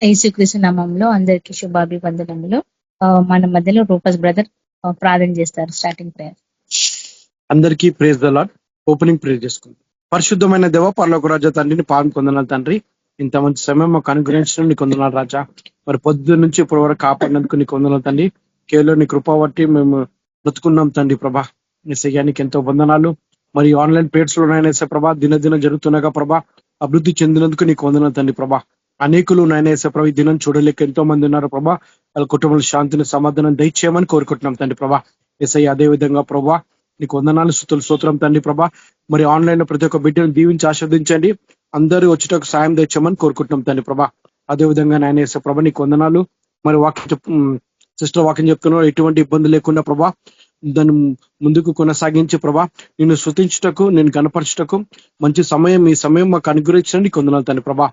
యేసుక్రీస్తు నామములో అందరికీ శుభాభివందనములు. మన మధ్యలో రూపస్ బ్రదర్ ప్రార్థన చేస్తారు. Starting prayer. అందరికీ praise the Lord. Opening prayer చేసుకుందాం. పరిశుద్ధమైన దేవ, పరలోక రాజా తండ్రిని పాదం కొందనాలు తండ్రి. ఇంత మంచి సమయం మాకు అనుగ్రహించడం నీకు వందనాలు రాజా. మరి పొద్దు నుంచి ఇప్పుడు వరకు కాపాడినందుకు నీకు వందనాలు తండ్రి. కేవలం నీ కృప బట్టి మేము బ్రతుకున్నాం తండ్రి ప్రభా. నిశ్చయానికి ఎంతో వందనాలు. మరి ఆన్లైన్ పేట్స్ లోనైనా ప్రభా దినదిన జరుగుతున్నాగా ప్రభా అభివృద్ధి చెందినందుకు నీకు వందనాలు తండ్రి ప్రభా. అనేకులు నాయన ప్రభా ఈ దినం చూడలేక ఎంతో మంది ఉన్నారు ప్రభా. వాళ్ళ కుటుంబంలో శాంతిని సమాధానం దయచేయమని కోరుకుంటున్నాం తండ్రి ప్రభా. ఎస్ఐ అదే విధంగా ప్రభా నీకు వందనాలు స్తుతులు స్తోత్రం తండ్రి ప్రభా. మరి ఆన్లైన్ లో ప్రతి ఒక్క బిడ్డను దీవించి ఆస్వాదించండి. అందరూ వచ్చేటకు సాయం తెచ్చామని కోరుకుంటున్నాం తండ్రి ప్రభా. అదే విధంగా నాయన ప్రభా నీకు వందనాలు. మరి సిస్టర్ వాక్యం చెప్తున్నారు, ఎటువంటి ఇబ్బంది లేకుండా ప్రభా దాన్ని ముందుకు కొనసాగించి ప్రభా నిన్ను స్తుతించుటకు నేను గణపరచుటకు మంచి సమయం ఈ సమయం మాకు అనుగ్రహించండి వందనాలు తండ్రి ప్రభా.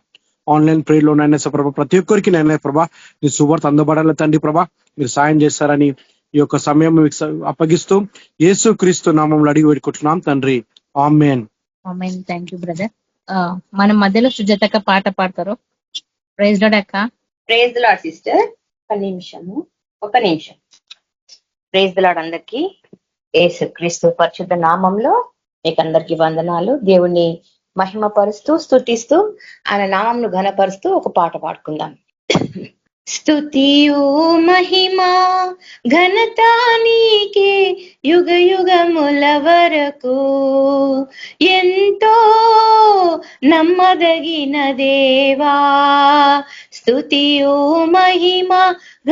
ఆన్లైన్ ప్రేయర్ లోనైనా ప్రభా ప్రతి ఒక్కరికి నైనా ప్రభా నీ సువార్త అందబడాలి తండ్రి ప్రభా. మీరు సాయం చేస్తారని ఈ యొక్క సమయం అప్పగిస్తూ యేసు క్రీస్తు నామంలో అడిగి పెట్టుకుంటున్నాం తండ్రి. ఆమేన్. ఆమేన్. Thank you brother. మన మధ్యలో సుజాతక్క పాట పాడతారు. ప్రైజ్ లార్డ్ అక్క. Praise the Lord sister. ఒక నిమిషం. ప్రైజ్ ది లార్డ్ అందరికీ. యేసు క్రీస్తు పరిశుద్ధ నామంలో మీకు అందరికీ వందనాలు. దేవుణ్ణి మహిమపరుస్తూ స్తుతిస్తూ ఆయన నామంను ఘనపరుస్తూ ఒక పాట పాడుకుందాం. స్తుతియు మహిమా ఘనత నీకే యుగ యుగముల వరకు, ఎంతో నమ్మదగిన దేవా. స్తుతియు మహిమా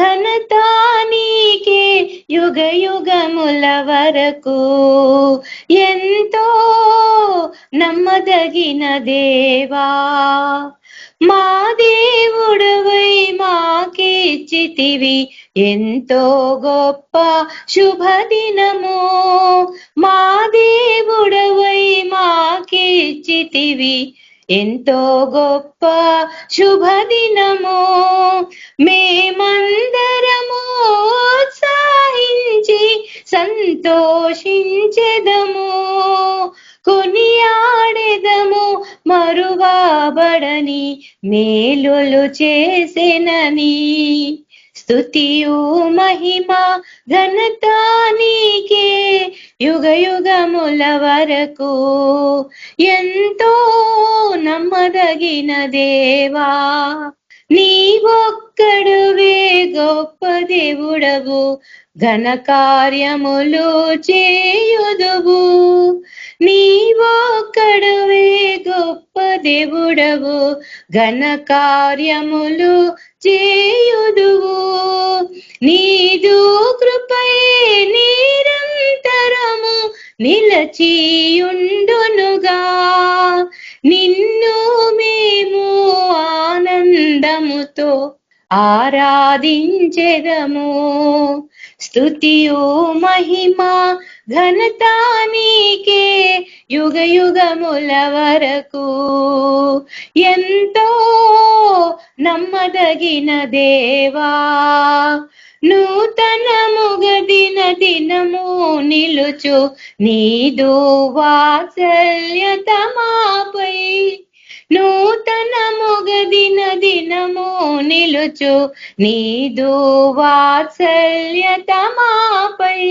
ఘనత నీకే యుగ యుగముల వరకు, ఎంతో నమ్మదగిన దేవా. మా దేవుడవై మాకిచ్చితివి ఎంతో గొప్ప శుభదినము. మా దేవుడవై మాకిచ్చితివి ఎంతో గొప్ప శుభదినము. మేమందరము ఉత్సాహించి సంతోషించెదము, కొనియాడెదము మరువబడని మేలులు చేసెనని. స్తుతియు మహిమ ఘనత నీకే యుగ యుగముల వరకు, ఎంతో నమ్మదగిన దేవా. నీవొక్కడువే గొప్ప దేవుడవు, ఘన కార్యములు చేయుదువు. నీవొక్కడువే గొప్ప దేవుడవు, ఘన కార్యములు చేయుదువు. నీదు కృపయే నిరంతరము నిలచియుండునుగా, నిన్ను మేము ఆనందముతో ఆరాధించెదము. స్తుతియు మహిమా ఘనత నీకే యుగ యుగముల వరకు, ఎంతో నమ్మదగిన దేవా. నూతనముగ దిన దినము నిలుచు నీదు వాత్సల్యత మాపై, నూతనముగ దిన దినము నిలుచు నీదు వాత్సల్యత మాపై.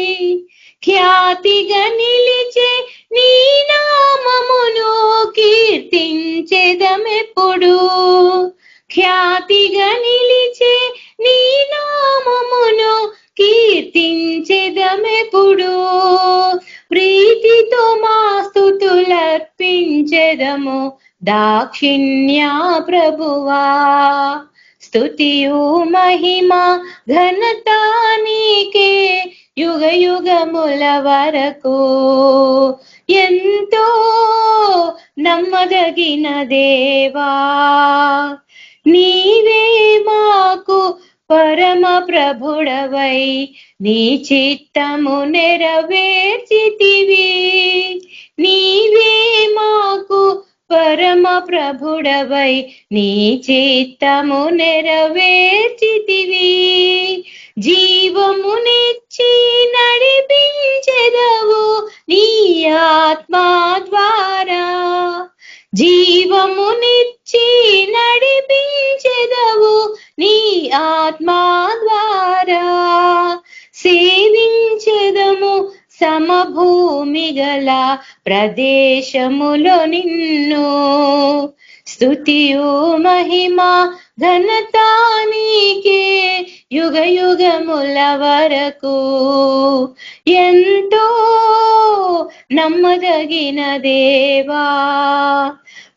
ఖ్యాతిగా నిలిచే నీ నామమును కీర్తించెదమెప్పుడు, ఖ్యాతిగా నిలిచే నీ నామమును కీర్తించెదమెప్పుడు. ప్రీతితో మా స్తుతులర్పించెదము దాక్షిణ్య ప్రభువా. స్తుతియు మహిమా ఘనత నీకే యుగ యుగముల వరకు, ఎంతో నమ్మదగిన దేవా. నీవే మాకు పరమ ప్రభుడవై నీ చిత్తము నెరవేర్చితివి. నీవే మాకు పరమ ప్రభుడవై నీ చిత్తము నెరవేర్చితివి. జీవమునిచ్చి నడిపించెదవు నీ ఆత్మా ద్వారా, జీవమునిచ్చి నడిపించెదవు ఆత్మా ద్వారా సేవించెదము సమభూమి గల ప్రదేశములో నిన్ను. స్తుతియు మహిమ ఘనత నీకే యుగ యుగముల వరకు. ఎంతో నమ్మదగిన దేవా,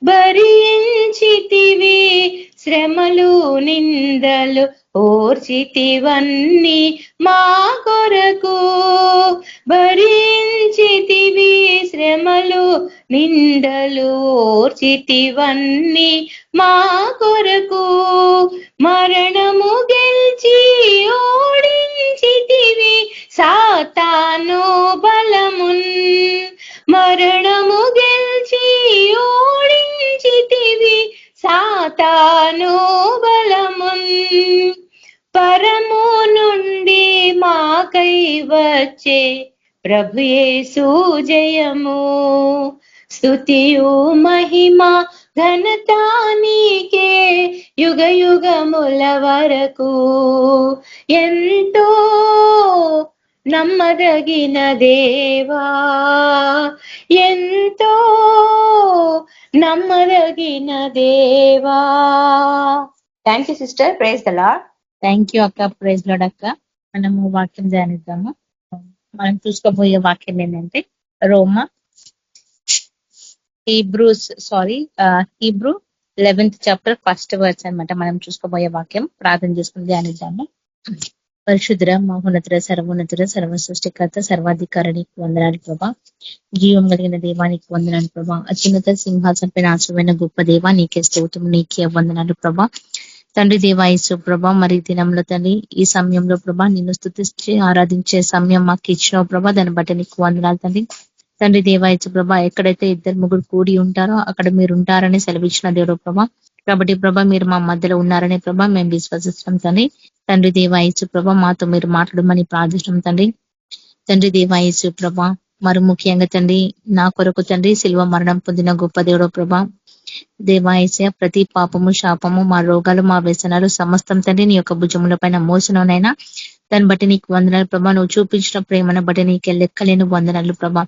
భరించితివి శ్రమలు నిందలు ఓర్చితివన్నీ మా కొరకు. భరించితివి శ్రమలు నిందలు ఓర్చితివన్నీ మా కొరకు. మరణము గెలిచి ఓడించితివి సాతాను బలమున్. మరణము గెలిచి ఓడించితివి సాతాను బలమున్. పరము నుండి మాకై వచ్చే ప్రభు యేసు జయము. స్తుతియు మహిమ ఘనత నీకే యుగ యుగముల వరకు. ఎంతో నమ్మదగిన దేవా, ఎంతో నమ్మదగిన దేవా. Thank you sister. Praise the lord. Thank you అక్క. ప్రైజ్ లార్డ్ అక్క. మనము వాక్యం ధ్యానిద్దాము. మనం చూసుకోబోయే వాక్యం ఏంటంటే Hebrew 11th chapter 1st verse అన్నమాట. మనం చూసుకోబోయే వాక్యం ప్రార్థన చేసుకుని ధ్యానిద్దాము. పరిశుద్ర మహోన్నతుడ సర్వోన్నతుడ సర్వ సృష్టికర్త సర్వాధికారానికి వందనాలు ప్రభా. జీవం కలిగిన దేవానికి వందనాలు ప్రభా. అత్యున్నత సింహాసనపై ఆశ్రమైన గొప్ప దేవా నీకే స్తోత్రం, నీకే వందనాలు ప్రభా. తండ్రి దేవాయసు ప్రభా, మరి దినంలో తండ్రి ఈ సమయంలో ప్రభా నిన్ను స్తుతించి ఆరాధించే సమయం మాకు ఇచ్చినావు ప్రభా. దాన్ని బట్టి నీకు వందనాలు తండ్రి. తండ్రి దేవాయసు ప్రభా, ఎక్కడైతే 2-3 కూడి ఉంటారో అక్కడ మీరు ఉంటారని సెలవిచ్చిన దేవుడు ప్రభా. కాబట్టి ప్రభా మీరు మా మధ్యలో ఉన్నారనే ప్రభా మేము విశ్వసిస్తాం తండ్రి. తండ్రి దేవాయసు ప్రభా మాతో మీరు మాట్లాడమని ప్రార్థిస్తాం తండ్రి. తండ్రి దేవాయసు ప్రభా, మరి ముఖ్యంగా తండ్రి నా కొరకు తండ్రి శిల్వ మరణం పొందిన గొప్ప దేవుడు ప్రభా. దేవాయస ప్రతి పాపము శాపము మా రోగాలు మా వ్యసనాలు సమస్తం తండ్రి నీ యొక్క భుజముల పైన మోసనైనా దాన్ని బట్టి నీకు వందనాలు ప్రభా. నువ్వు చూపించిన ప్రేమను బట్టి నీకే లెక్కలేని వందనాలు ప్రభా.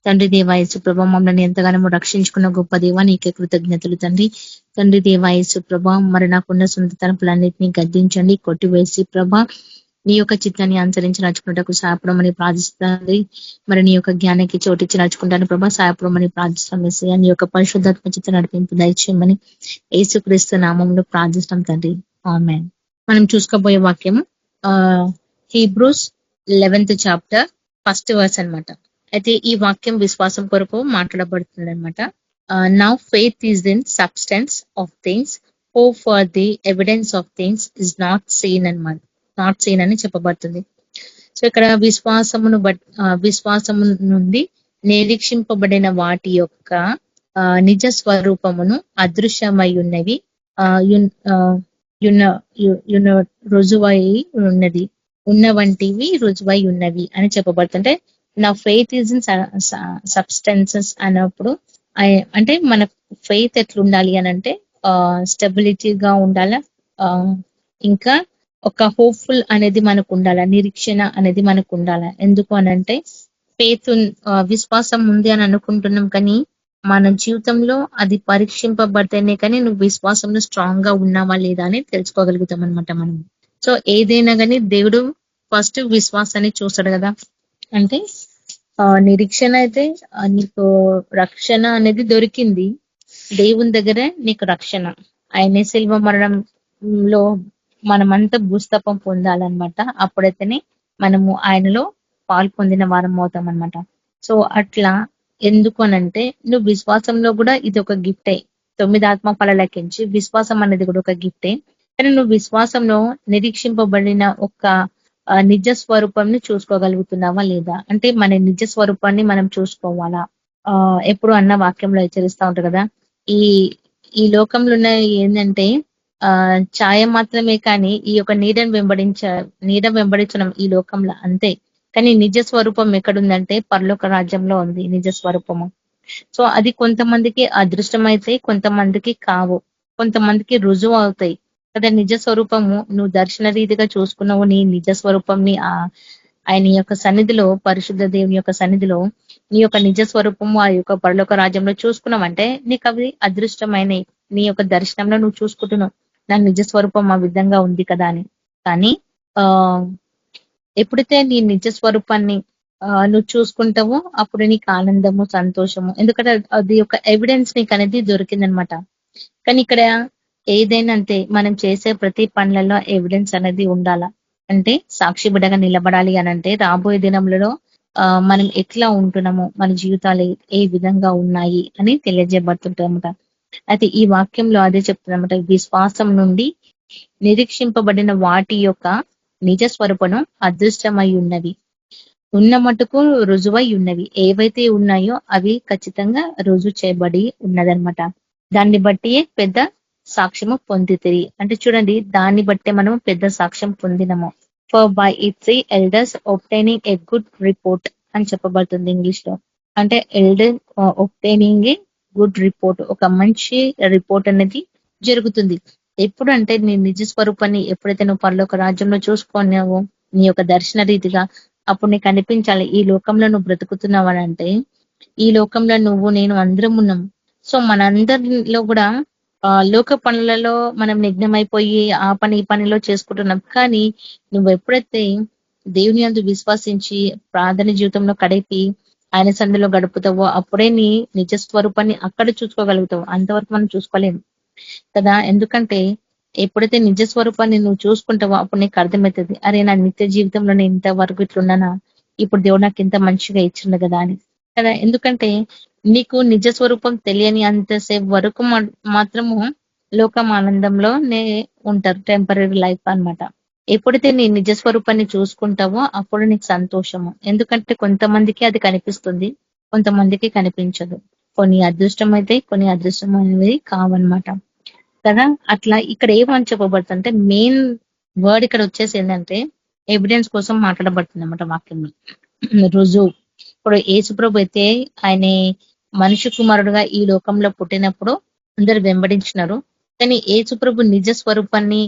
తండ్రి దేవాయసు ప్రభా మమ్మల్ని ఎంతగానో రక్షించుకున్న గొప్ప దేవా నీకే కృతజ్ఞతలు తండ్రి. తండ్రి దేవాయసు ప్రభా, మరి నాకున్న సొంత తరపులన్నింటినీ గద్దించండి, కొట్టివేసి ప్రభా నీ యొక్క చిత్తాన్ని అనుసరించి నడుచుకున్నటకు సహాయపడమని ప్రార్థిస్తుంది. మరి నీ యొక్క జ్ఞానానికి చోటిచ్చి నడుచుకుంటాను ప్రభా, సహాయపడమని ప్రార్థిస్తాం. మెస్సయ్యా నీ యొక్క పరిశుద్ధాత్మ చిత్త నడిపింపు దయచేయమని యేసుక్రీస్తు నామములో ప్రార్థిస్తాం తండ్రి. ఆమేన్. మనం చూసుకోబోయే వాక్యం Hebrews 11th chapter 1st verse అన్నమాట. అయితే ఈ వాక్యం విశ్వాసం కొరకు మాట్లాడబడుతుంది అనమాట. Now faith is in substance of things, hope for the evidence of things is not seen అన్నమాట. నాట్ సీన్ అని చెప్పబడుతుంది. సో ఇక్కడ విశ్వాసము నుండి నిరీక్షింపబడిన వాటి యొక్క నిజ స్వరూపమును అదృశ్యమై ఉన్నవి రుజువై ఉన్న వంటివి రుజువై ఉన్నవి అని చెప్పబడుతుంటే నా ఫెయిత్ ఈజ్ ఇన్ సబ్స్టెన్సెస్ అన్నప్పుడు అంటే మన ఫెయిత్ ఎట్లుండాలి అని అంటే స్టెబిలిటీగా ఉండాలా, ఇంకా ఒక హోప్ఫుల్ అనేది మనకు ఉండాలా, నిరీక్షణ అనేది మనకు ఉండాలా. ఎందుకు అనంటే ఫెయిత్ విశ్వాసం ఉంది అని అనుకుంటున్నాం, కానీ మన జీవితంలో అది పరీక్షింపబడితేనే కానీ నువ్వు విశ్వాసంలో స్ట్రాంగ్ గా ఉన్నావా లేదా అని తెలుసుకోగలుగుతాం అనమాట మనం. సో ఏదైనా కానీ దేవుడు ఫస్ట్ విశ్వాసాన్ని చూస్తాడు కదా. అంటే నిరీక్షణ అయితే నీకు రక్షణ అనేది దొరికింది, దేవుని దగ్గరే నీకు రక్షణ. ఆయనే శిల్వ మరణంలో మనమంతా భూస్థాపం పొందాలన్నమాట. అప్పుడైతేనే మనము ఆయనలో పాలు పొందిన వారం అవుతాం అనమాట. సో అట్లా ఎందుకు అనంటే నువ్వు విశ్వాసంలో కూడా ఇది ఒక గిఫ్టే. 9 ఆత్మ ఫలాలకించి విశ్వాసం అనేది కూడా ఒక గిఫ్టే. కానీ నువ్వు విశ్వాసంలో నిరీక్షింపబడిన ఒక నిజ స్వరూపాన్ని చూసుకోగలుగుతున్నావా లేదా అంటే మన నిజ స్వరూపాన్ని మనం చూసుకోవాలా. ఎప్పుడు అన్న వాక్యంలో హెచ్చరిస్తా ఉంటారు కదా, ఈ లోకంలో ఉన్న ఏంటంటే ఛాయ మాత్రమే, కానీ ఈ యొక్క నీడ వెంబడించడం ఈ లోకంలో అంతే. కానీ నిజ స్వరూపం ఎక్కడుందంటే పరలోక రాజ్యంలో ఉంది నిజ స్వరూపము. సో అది కొంతమందికి అదృష్టం అయితే కొంతమందికి కావు, కొంతమందికి రుజువు అవుతాయి. కదా నిజ స్వరూపము నువ్వు దర్శన రీతిగా చూసుకున్నావు. నీ నిజ స్వరూపంని ఆయన యొక్క సన్నిధిలో, పరిశుద్ధ దేవుని యొక్క సన్నిధిలో నీ యొక్క నిజ స్వరూపము ఆ యొక్క పరలోక రాజ్యంలో చూసుకున్నావంటే నీకు అవి అదృష్టమైనవి. నీ యొక్క దర్శనంలో నువ్వు చూసుకుంటున్నావు, నా నిజ స్వరూపం ఆ విధంగా ఉంది కదా అని. కానీ ఆ ఎప్పుడైతే నీ నిజ స్వరూపాన్ని నువ్వు చూసుకుంటావో అప్పుడు నీకు ఆనందము, సంతోషము. ఎందుకంటే అది ఒక ఎవిడెన్స్ నీకు అనేది దొరికిందనమాట. కానీ ఇక్కడ ఏదైనా అంతే, మనం చేసే ప్రతి పనులలో ఎవిడెన్స్ అనేది ఉండాలా. అంటే సాక్షి బిడ్డగా నిలబడాలి అని అంటే రాబోయే దినములలో మనం ఎట్లా ఉంటున్నాము, మన జీవితాలు ఏ విధంగా ఉన్నాయి అని తెలియజేయబడుతుంటామట. అయితే ఈ వాక్యంలో అదే చెప్తుందన్నమాట. విశ్వాసం నుండి నిరీక్షింపబడిన వాటి యొక్క నిజ స్వరూపను అదృష్టమై ఉన్నవి, ఉన్న మటుకు రుజువై ఉన్నవి. ఏవైతే ఉన్నాయో అవి ఖచ్చితంగా రుజువు చేయబడి ఉన్నదన్నమాట. దాన్ని బట్టి పెద్ద సాక్ష్యము పొందితిరి. అంటే చూడండి, దాన్ని బట్టే మనం పెద్ద సాక్ష్యం పొందినము. For by its elders obtaining a good report అని చెప్పబడుతుంది ఇంగ్లీష్ లో. అంటే elder obtaining a good report, ఒక మంచి రిపోర్ట్ అనేది జరుగుతుంది. ఎప్పుడు అంటే నీ నిజ స్వరూపాన్ని ఎప్పుడైతే నువ్వు పరలోక రాజ్యంలో చూసుకున్నావో నీ యొక్క దర్శన రీతిగా, అప్పుడు నీకు అనిపించాలి ఈ లోకంలో నువ్వు బ్రతుకుతున్నావు అని అంటే, ఈ లోకంలో నువ్వు నేను అందరం ఉన్నాం. సో మనందరిలో కూడా లోక పనులలో మనం నిఘ్నమైపోయి ఆ పని ఈ పనిలో చేసుకుంటున్నాం. కానీ నువ్వు ఎప్పుడైతే దేవుని యందు విశ్వాసించి ప్రార్థన జీవితంలో కడిపి ఆయన సన్నిధిలో గడుపుతావో అప్పుడే నీ నిజ స్వరూపాన్ని అక్కడ చూసుకోగలుగుతావు. అంతవరకు మనం చూసుకోలేము కదా. ఎందుకంటే ఎప్పుడైతే నిజ స్వరూపాన్ని నువ్వు చూసుకుంటావో అప్పుడు నీకు అర్థమవుతుంది, అరే నా నిత్య జీవితంలో నేను ఇంతవరకు ఇట్లున్నానా, ఇప్పుడు దేవుడు నాకు ఇంత మంచిగా ఇచ్చిండు కదా అని కదా. ఎందుకంటే నీకు నిజ స్వరూపం తెలియని అంతసేపు వరకు మాత్రము లోకం ఆనందంలోనే ఉంటారు, టెంపరీ లైఫ్ అన్నమాట. ఎప్పుడైతే నీ నిజ స్వరూపాన్ని చూసుకుంటావో అప్పుడు నీకు సంతోషము. ఎందుకంటే కొంతమందికి అది కనిపిస్తుంది, కొంతమందికి కనిపించదు. కొన్ని అదృష్టం అయితే, కొన్ని అదృష్టమైనవి కావన్నమాట కదా. అట్లా ఇక్కడ ఏమని చెప్పబడుతుందంటే మెయిన్ వర్డ్ ఇక్కడ వచ్చేసి ఏంటంటే ఎవిడెన్స్ కోసం మాట్లాడబడుతుంది అన్నమాట వాక్యంలో. రుజువు. ఇప్పుడు యేసుప్రభు అయితే ఆయన మనిషి కుమారుడుగా ఈ లోకంలో పుట్టినప్పుడు అందరు వెంబడించినారు. కానీ యేసుప్రభు నిజ స్వరూపాన్ని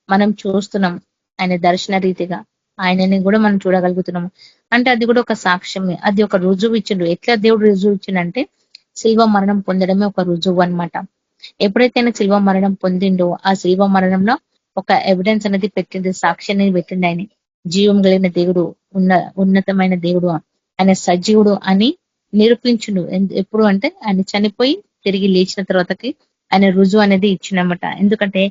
మనం చూస్తున్నాం, ఆయన దర్శన రీతిగా ఆయనని కూడా మనం చూడగలుగుతున్నాము. అంటే అది కూడా ఒక సాక్ష్యమే, అది ఒక రుజువు ఇచ్చిండు. ఎట్లా దేవుడు రుజువు ఇచ్చిండంటే శిల్వ మరణం పొందడమే ఒక రుజువు అన్నమాట. ఎప్పుడైతే ఆయన శిల్వ మరణం పొందిండో ఆ శిల్వ మరణంలో ఒక ఎవిడెన్స్ అనేది పెట్టింది, సాక్షి అనేది పెట్టిండు. ఆయన జీవం కలిగిన దేవుడు, ఉన్నతమైన దేవుడు, ఆయన సజీవుడు అని నిరూపించుడు. ఎప్పుడు అంటే ఆయన చనిపోయి తిరిగి లేచిన తర్వాతకి ఆయన రుజువు అనేది ఇచ్చినమాట. ఎందుకంటే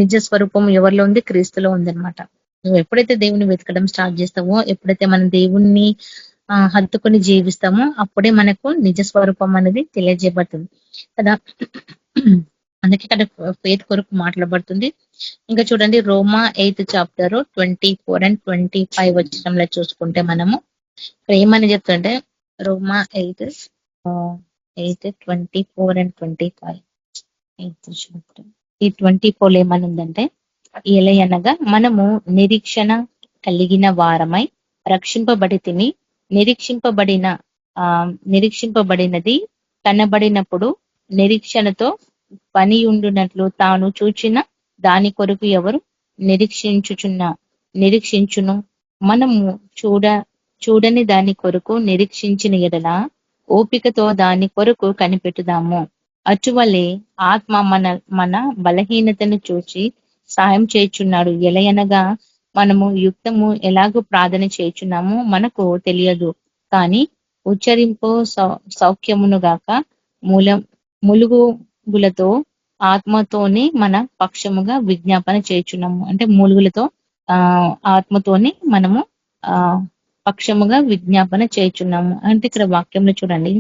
నిజ స్వరూపం ఎవరిలో ఉంది, క్రీస్తులో ఉందన్నమాట. నువ్వు ఎప్పుడైతే దేవుని వెతకడం స్టార్ట్ చేస్తావో, ఎప్పుడైతే మనం దేవుణ్ణి హత్తుకొని జీవిస్తామో అప్పుడే మనకు నిజ స్వరూపం అనేది తెలియజేయబడుతుంది కదా. అందుకే ఇక్కడ ఫెయిత్ కొరకు మాట్లాడబడుతుంది. ఇంకా చూడండి రోమా 8th చాప్టర్ 24 and 25 వచనంలో చూసుకుంటే మనము ఇక్కడ ఏమని చెప్తుంటే రోమా 8:24 and 25 ఈ 24 ఏమని ఉందంటే, ఎలయనగా మనము నిరీక్షణ కలిగిన వారమై రక్షింపబడితిమి. నిరీక్షింపబడినది కనబడినప్పుడు నిరీక్షణతో పని ఉండునట్లు తాను చూచిన దాని కొరకు ఎవరు నిరీక్షించును. మనము చూడని దాని కొరకు నిరీక్షించిన ఎడల ఓపికతో దాని కొరకు కనిపెట్టుదాము. అటువలే ఆత్మ మన బలహీనతను చూచి సాయం చేయుచున్నాడు. ఎలయనగా మనము యుక్తము ఎలాగో ప్రార్థన చేయుచున్నామో మనకు తెలియదు, కానీ ఉచ్చరింపు సౌఖ్యమును గాక ములుగులతో ఆత్మతోని మన పక్షముగా విజ్ఞాపన చేయుచున్నాము. అంటే మూలుగులతో ఆత్మతోని మనము పక్షముగా విజ్ఞాపన చేయుచున్నాము. అంటే ఇక్కడ వాక్యంలో చూడండి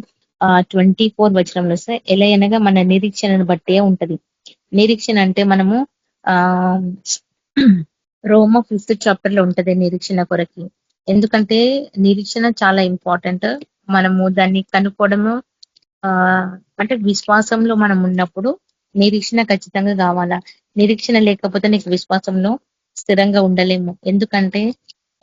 24 వచనంలో వస్తే ఎలయనగా మన నిరీక్షణను బట్టే ఉంటది. నిరీక్షణ అంటే మనము రోమ 5th చాప్టర్ లో ఉంటది నిరీక్షణ కొరకి. ఎందుకంటే నిరీక్షణ చాలా ఇంపార్టెంట్. మనము దాన్ని కనుక్కోవడము అంటే విశ్వాసంలో మనం ఉన్నప్పుడు నిరీక్షణ ఖచ్చితంగా కావాలా. నిరీక్షణ లేకపోతే నీకు విశ్వాసంలో స్థిరంగా ఉండలేము. ఎందుకంటే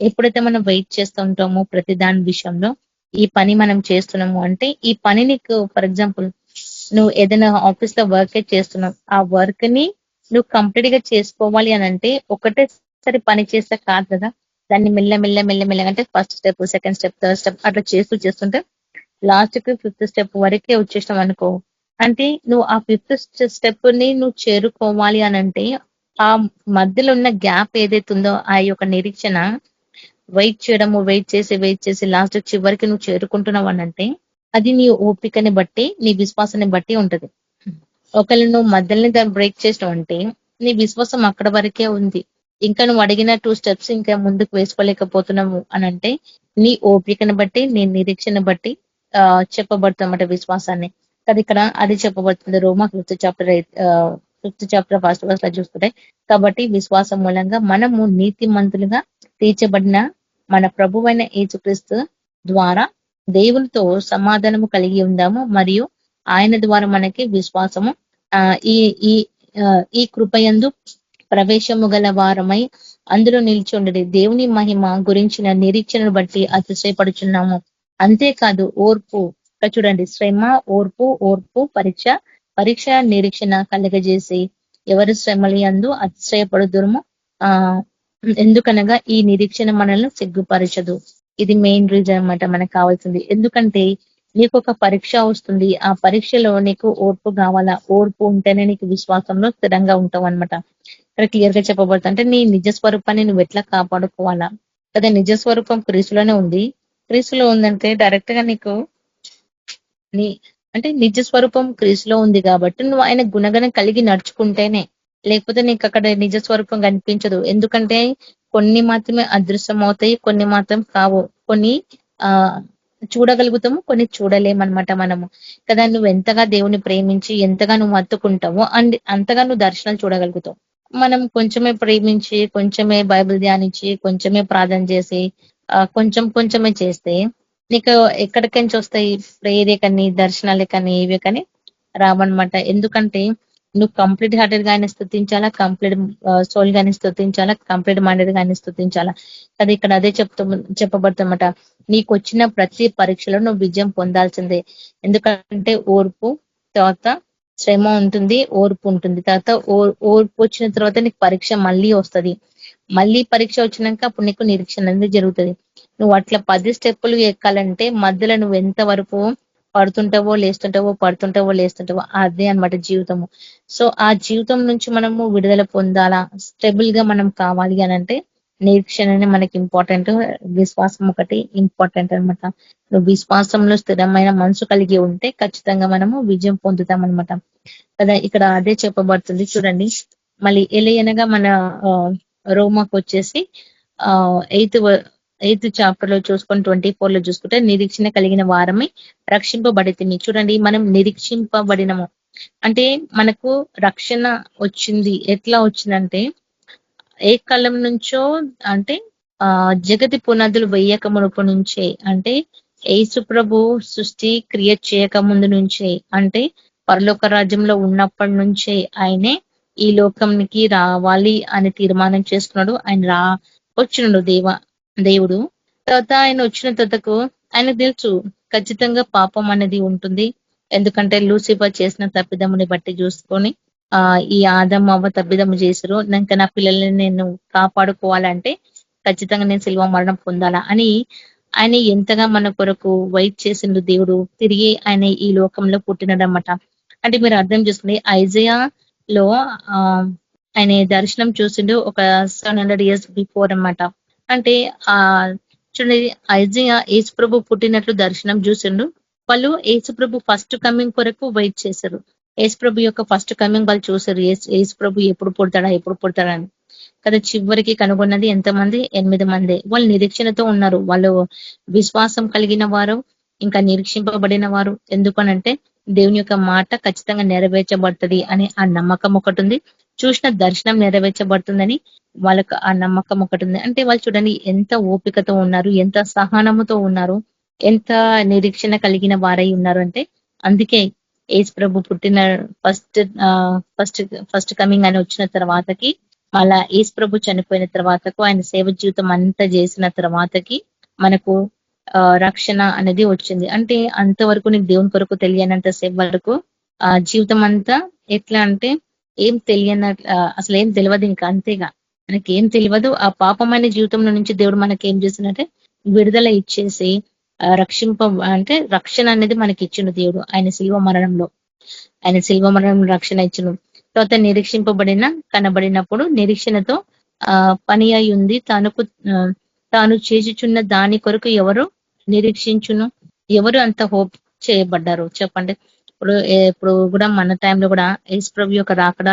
ఎప్పుడైతే మనం వెయిట్ చేస్తూ ఉంటామో ప్రతి దాని విషయంలో, ఈ పని మనం చేస్తున్నాము అంటే ఈ పని నీకు ఫర్ ఎగ్జాంపుల్ నువ్వు ఏదైనా ఆఫీస్ లో వర్క్ చేస్తున్నావు, ఆ వర్క్ ని నువ్వు కంప్లీట్ గా చేసుకోవాలి అని అంటే ఒకటేసారి పని చేస్తే కాదు కదా. దాన్ని మెల్లగా అంటే first step, second step, third step అట్లా చేస్తుంటే లాస్ట్ కి 5th స్టెప్ వరకే వచ్చేసాం అనుకో, అంటే నువ్వు ఆ 5th స్టెప్ ని నువ్వు చేరుకోవాలి అని అంటే ఆ మధ్యలో ఉన్న గ్యాప్ ఏదైతే ఉందో ఆ యొక్క నిరీక్షణ వెయిట్ చేసి లాస్ట్ చివరికి నువ్వు చేరుకుంటున్నావు అని అంటే అది నీ ఓపికని బట్టి, నీ విశ్వాసాన్ని బట్టి ఉంటది. ఒకవేళ నువ్వు మధ్యలోనే దాన్ని బ్రేక్ చేసినావు అంటే నీ విశ్వాసం అక్కడ వరకే ఉంది. ఇంకా నువ్వు అడిగిన 2 స్టెప్స్ ఇంకా ముందుకు వేసుకోలేకపోతున్నావు అని అంటే నీ ఓపికను బట్టి, నీ నిరీక్షణ బట్టి చెప్పబడుతున్నమాట విశ్వాసాన్ని. అది ఇక్కడ అది చెప్పబడుతుంది రోమా 5th చాప్టర్ ఫస్ట్ వర్స్ లో చూస్తుంటే. కాబట్టి విశ్వాసం మూలంగా మనము నీతిమంతులుగా తీర్చబడిన మన ప్రభువైన యేసుక్రీస్తు ద్వారా దేవునితో సమాధానము కలిగి ఉందాము, మరియు ఆయన ద్వారా మనకి విశ్వాసము ఆ ఈ ఈ ఈ కృపయందు ప్రవేశము గల వారమై అందులో నిలిచి ఉండేది దేవుని మహిమ గురించిన నిరీక్షణను బట్టి అతిశయపడుచున్నాము. అంతేకాదు ఓర్పు, ఇక్కడ చూడండి, శ్రమ, ఓర్పు, పరీక్ష నిరీక్షణ కలగజేసి ఎవరు శ్రమలి యందు అతిశయపడుదురుము. ఎందుకనగా ఈ నిరీక్షణ మనల్ని సిగ్గుపరచదు. ఇది మెయిన్ రీజన్ అన్నమాట మనకు కావాల్సింది. ఎందుకంటే నీకు ఒక పరీక్ష వస్తుంది, ఆ పరీక్షలో నీకు ఓర్పు కావాలా. ఓర్పు ఉంటేనే నీకు విశ్వాసంలో స్థిరంగా ఉంటావు అనమాట. ఇక్కడ క్లియర్ గా చెప్పబడుతుంది. అంటే నీ నిజ స్వరూపాన్ని నువ్వు ఎట్లా కాపాడుకోవాలా కదా. నిజ స్వరూపం క్రీస్తులోనే ఉంది. క్రీస్తులో ఉందంటే డైరెక్ట్ గా నీకు అంటే నిజ స్వరూపం క్రీస్తులో ఉంది కాబట్టి నువ్వు ఆయన గుణగణం కలిగి నడుచుకుంటేనే, లేకపోతే నీకు అక్కడ నిజ స్వరూపం కనిపించదు. ఎందుకంటే కొన్ని మాత్రమే అదృశ్యం అవుతాయి, కొన్ని మాత్రం కావు. కొన్ని ఆ చూడగలుగుతాము, కొన్ని చూడలేమన్నమాట మనము కదా. నువ్వు ఎంతగా దేవుని ప్రేమించి ఎంతగా నువ్వు హత్తుకుంటావో అంతగా నువ్వు దర్శనాలు చూడగలుగుతావు. మనం కొంచెమే ప్రేమించి, కొంచెమే బైబిల్ ధ్యానించి, కొంచెమే ప్రార్థన చేసి కొంచెమే చేస్తే నీకు ఎక్కడికించి వస్తాయి ప్రేయరే కానీ, దర్శనాలే కానీ, ఇవే కానీ రావన్నమాట. ఎందుకంటే నువ్వు కంప్లీట్ హార్టెడ్ గా ఆయన స్థుతించాలా, కంప్లీట్ సోల్ గాని స్థుతించాలా, కంప్లీట్ మైండెడ్ గాని స్థుతించాలా. అది ఇక్కడ అదే చెప్పబడుతున్నమాట. నీకు వచ్చిన ప్రతి పరీక్షలో నువ్వు విజయం పొందాల్సిందే. ఎందుకంటే ఓర్పు తర్వాత శ్రమ ఉంటుంది, ఓర్పు ఉంటుంది. తర్వాత ఓర్పు వచ్చిన తర్వాత నీకు పరీక్ష మళ్ళీ వస్తుంది. మళ్ళీ పరీక్ష వచ్చినాక అప్పుడు నీకు నిరీక్షణ అనేది జరుగుతుంది. నువ్వు అట్లా 10 స్టెప్పులు ఎక్కాలంటే మధ్యలో నువ్వు ఎంత వరకు పడుతుంటావో లేస్తుంటావో అదే అన్నమాట జీవితము. సో ఆ జీవితం నుంచి మనము విడుదల పొందాలా, స్టెబుల్ గా మనం కావాలి అని అంటే నిరీక్షణ మనకి ఇంపార్టెంట్, విశ్వాసం ఒకటి ఇంపార్టెంట్ అనమాట. నువ్వు విశ్వాసంలో స్థిరమైన మనసు కలిగి ఉంటే ఖచ్చితంగా మనము విజయం పొందుతాం అనమాట కదా. ఇక్కడ అదే చెప్పబడుతుంది చూడండి. మళ్ళీ ఎలయనగా మన రోమాకు వచ్చేసి 8th చాప్టర్ లో చూసుకొని 24 లో చూసుకుంటే నిరీక్షణ కలిగిన వారమే రక్షింపబడితిమి. చూడండి, మనం నిరీక్షింపబడినము అంటే మనకు రక్షణ వచ్చింది. ఎట్లా వచ్చిందంటే ఏ కాలం నుంచో, అంటే జగతి పునాదులు వేయక మునుపు నుంచే, అంటే యేసు ప్రభు సృష్టి క్రియ చేయక ముందు నుంచే, అంటే పరలోక రాజ్యంలో ఉన్నప్పటి నుంచే ఆయనే ఈ లోకంకి రావాలి అని తీర్మానం చేసుకున్నాడు. ఆయన వచ్చినాడు దేవుడు. తర్వాత ఆయన వచ్చిన తర్వాతకు ఆయనకు తెలుసు ఖచ్చితంగా పాపం అనేది ఉంటుంది. ఎందుకంటే లూసిఫర్ చేసిన తప్పిదముని బట్టి చూసుకొని ఈ ఆదం అవ్వ తప్పిదము చేశారు. ఇంకా నా పిల్లల్ని నేను కాపాడుకోవాలంటే ఖచ్చితంగా నేను సిల్వ మరణం పొందాలా అని ఆయన ఎంతగా మన కొరకు వెయిట్ చేసిండు దేవుడు. తిరిగి ఆయన ఈ లోకంలో పుట్టినడన్నమాట. అంటే మీరు అర్థం చేసుకుని ఐజయాలో ఆయన దర్శనం చూసిండు ఒక 700 years బిఫోర్ అన్నమాట. అంటే చూడండి, ఐజయా యేసు ప్రభు పుట్టినట్లు దర్శనం చూసిండు. వాళ్ళు యేసు ప్రభు ఫస్ట్ కమింగ్ కొరకు వెయిట్ చేశారు. యేసు ప్రభు యొక్క ఫస్ట్ కమింగ్ వాళ్ళు చూసారు. యేసు ప్రభు ఎప్పుడు పుడతాడా అని కదా. చివరికి కనుగొన్నది ఎంతమంది? 8 మంది. వాళ్ళు నిరీక్షణతో ఉన్నారు. వాళ్ళు విశ్వాసం కలిగిన వారు, ఇంకా నిరీక్షింపబడిన వారు. ఎందుకనంటే దేవుని యొక్క మాట ఖచ్చితంగా నెరవేర్చబడుతుంది అని ఆ నమ్మకం ఒకటి ఉంది. చూసిన దర్శనం నెరవేర్చబడుతుందని వాళ్ళకు ఆ నమ్మకం ఒకటి ఉంది. అంటే వాళ్ళు చూడండి ఎంత ఓపికతో ఉన్నారు, ఎంత సహనముతో ఉన్నారు, ఎంత నిరీక్షణ కలిగిన వారై ఉన్నారు. అంటే అందుకే యేసు ప్రభు పుట్టిన ఫస్ట్ కమింగ్ అని వచ్చిన తర్వాతకి, మళ్ళా యేసు ప్రభు చనిపోయిన తర్వాతకు, ఆయన సేవ జీవితం అంతా చేసిన తర్వాతకి మనకు రక్షణ అనేది వచ్చింది. అంటే అంతవరకు నీకు దేవుని కొరకు తెలియనంత సేపు వరకు జీవితం అంతా ఎట్లా అంటే ఏం అసలు ఏం తెలియదు, ఇంకా అంతేగా మనకి ఏం తెలియదు. ఆ పాపమైన జీవితంలో నుంచి దేవుడు మనకి ఏం చేసినట్టే విడుదల ఇచ్చేసి అంటే రక్షణ అనేది మనకి ఇచ్చిండు దేవుడు ఆయన శిల్వ మరణంలో. ఆయన శిల్వ మరణం రక్షణ ఇచ్చును. తర్వాత నిరీక్షింపబడిన కనబడినప్పుడు నిరీక్షణతో పని అయి ఉంది. తాను చేసిచున్న దాని కొరకు ఎవరు నిరీక్షించును? ఎవరు అంత హోప్ చేయబడ్డారు చెప్పండి. ఇప్పుడు కూడా మన టైంలో కూడా యేసు ప్రభు యొక్క రాకడ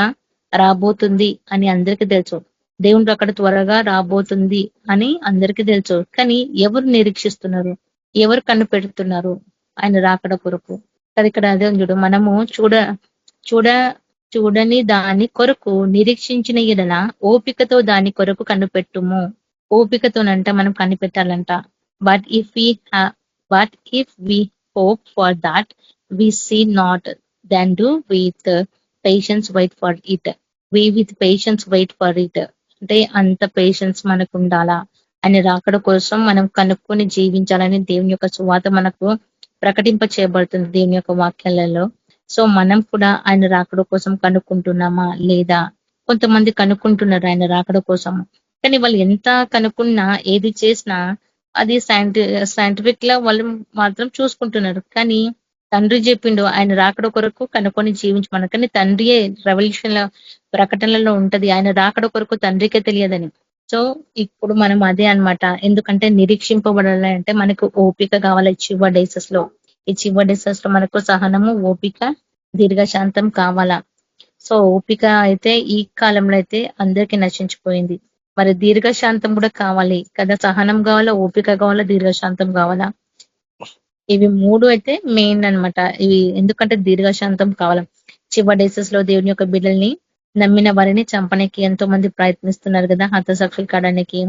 రాబోతుంది అని అందరికీ తెలుసు. దేవుని రాకడ త్వరగా రాబోతుంది అని అందరికీ తెలుసు. కానీ ఎవరు నిరీక్షిస్తున్నారు? ఎవరు కన్ను పెడుతున్నారు ఆయన రాకడ కొరకు? కదా ఇక్కడ అదే చూడు, మనము చూడని దాని కొరకు నిరీక్షించిన ఎడల ఓపికతో దాని కొరకు కనిపెట్టుము. ఓపికతోనంట మనం కనిపెట్టాలంట. But if we hope for that we see not then do with patience wait for it. With patience wait for it అంటే అంత పేషెన్స్ మనకు ఉండాలా. ఆయన రాకడ కోసం మనం కనుక్కొని జీవించాలని దేవుని యొక్క సువాత మనకు ప్రకటింప చేయబడుతుంది దేవుని యొక్క వాక్యాలలో. సో మనం కూడా ఆయన రాకడ కోసం కనుక్కుంటున్నామా లేదా? కొంతమంది కనుక్కుంటున్నారు ఆయన రాకడ కోసం, కానీ వాళ్ళు ఎంత కనుక్కున్నా ఏది చేసినా అది సైంటిఫిక్ లా వాళ్ళు మాత్రం చూసుకుంటున్నారు. కానీ తండ్రి చెప్పిండు ఆయన రాకడ కొరకు కనుక్కొని జీవించమని. కానీ తండ్రియే రెవల్యూషన్ ప్రకటనలో ఉంటది ఆయన రాకడ కొరకు తండ్రికే తెలియదని. సో ఇప్పుడు మనం అదే అన్నమాట. ఎందుకంటే నిరీక్షింపబడాలంటే మనకు ఓపిక కావాలి. ఈ చివరి డేసెస్ లో మనకు సహనము, ఓపిక, దీర్ఘశాంతం కావాలా. సో ఓపిక అయితే ఈ కాలంలో అయితే అందరికీ నశించిపోయింది. మరి దీర్ఘశాంతం కూడా కావాలి కదా. సహనం కావాలా, ఓపిక కావాలా, దీర్ఘశాంతం కావాలా. ఇవి మూడు అయితే మెయిన్ అన్నమాట. ఇవి ఎందుకంటే దీర్ఘశాంతం కావాలా. చివరి డేసెస్ లో దేవుని యొక్క బిడ్డల్ని నమ్మిన వారిని చంపడానికి ఎంతో మంది ప్రయత్నిస్తున్నారు కదా. హతసాక్షులు కావడానికి,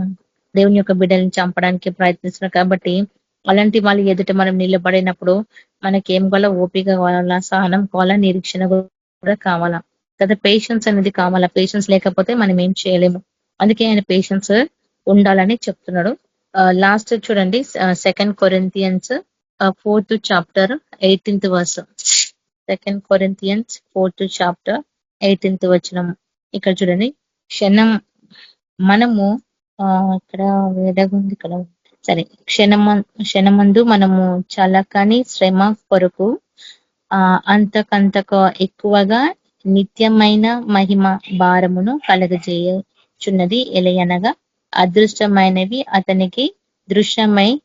దేవుని యొక్క బిడ్డల్ని చంపడానికి ప్రయత్నిస్తున్నారు. కాబట్టి అలాంటి వాళ్ళు ఎదుట మనం నిలబడినప్పుడు మనకి ఏం కావాలా? ఓపిక కావాలా, సహనం కావాలా, నిరీక్షణ కూడా కావాలా కదా. పేషెన్స్ అనేది కావాలా. పేషెన్స్ లేకపోతే మనం ఏం చేయలేము. అందుకే ఆయన పేషెన్స్ ఉండాలని చెప్తున్నాడు. లాస్ట్ చూడండి 2 Corinthians 4th chapter 18th verse. 2 Corinthians 4th chapter 18th వచనం. ఇక్కడ చూడండి, మనము ఇక్కడ వేడగుంది ఇక్కడ సరే. క్షణమందు మనము చలకని శ్రమ కొరకు అంతకంతకు ఎక్కువగా నిత్యమైన మహిమ భారమును కలగజేయుచున్నది. ఎలయనగా అదృష్టమైనవి అతనికి దృశ్యమైన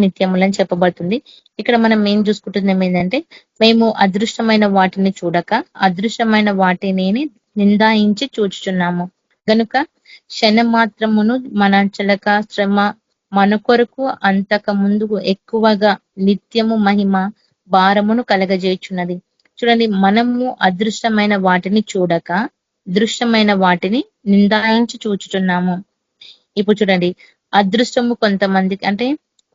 నిత్యములు అని చెప్పబడుతుంది. ఇక్కడ మనం ఏం చూసుకుంటున్నాం ఏంటంటే, మేము అదృష్టమైన వాటిని చూడక అదృష్టమైన వాటిని నిందాయించి చూచుచున్నాము గనుక క్షణం మాత్రమును మన చలక శ్రమ మన కొరకు అంతక ముందు ఎక్కువగా నిత్యము మహిమ భారమును కలగజేయుచున్నది. చూడండి, మనము అదృష్టమైన వాటిని చూడక దృశ్యమైన వాటిని నిందాయించి చూచుచున్నాము. ఇప్పుడు చూడండి, అదృష్టము కొంతమందికి అంటే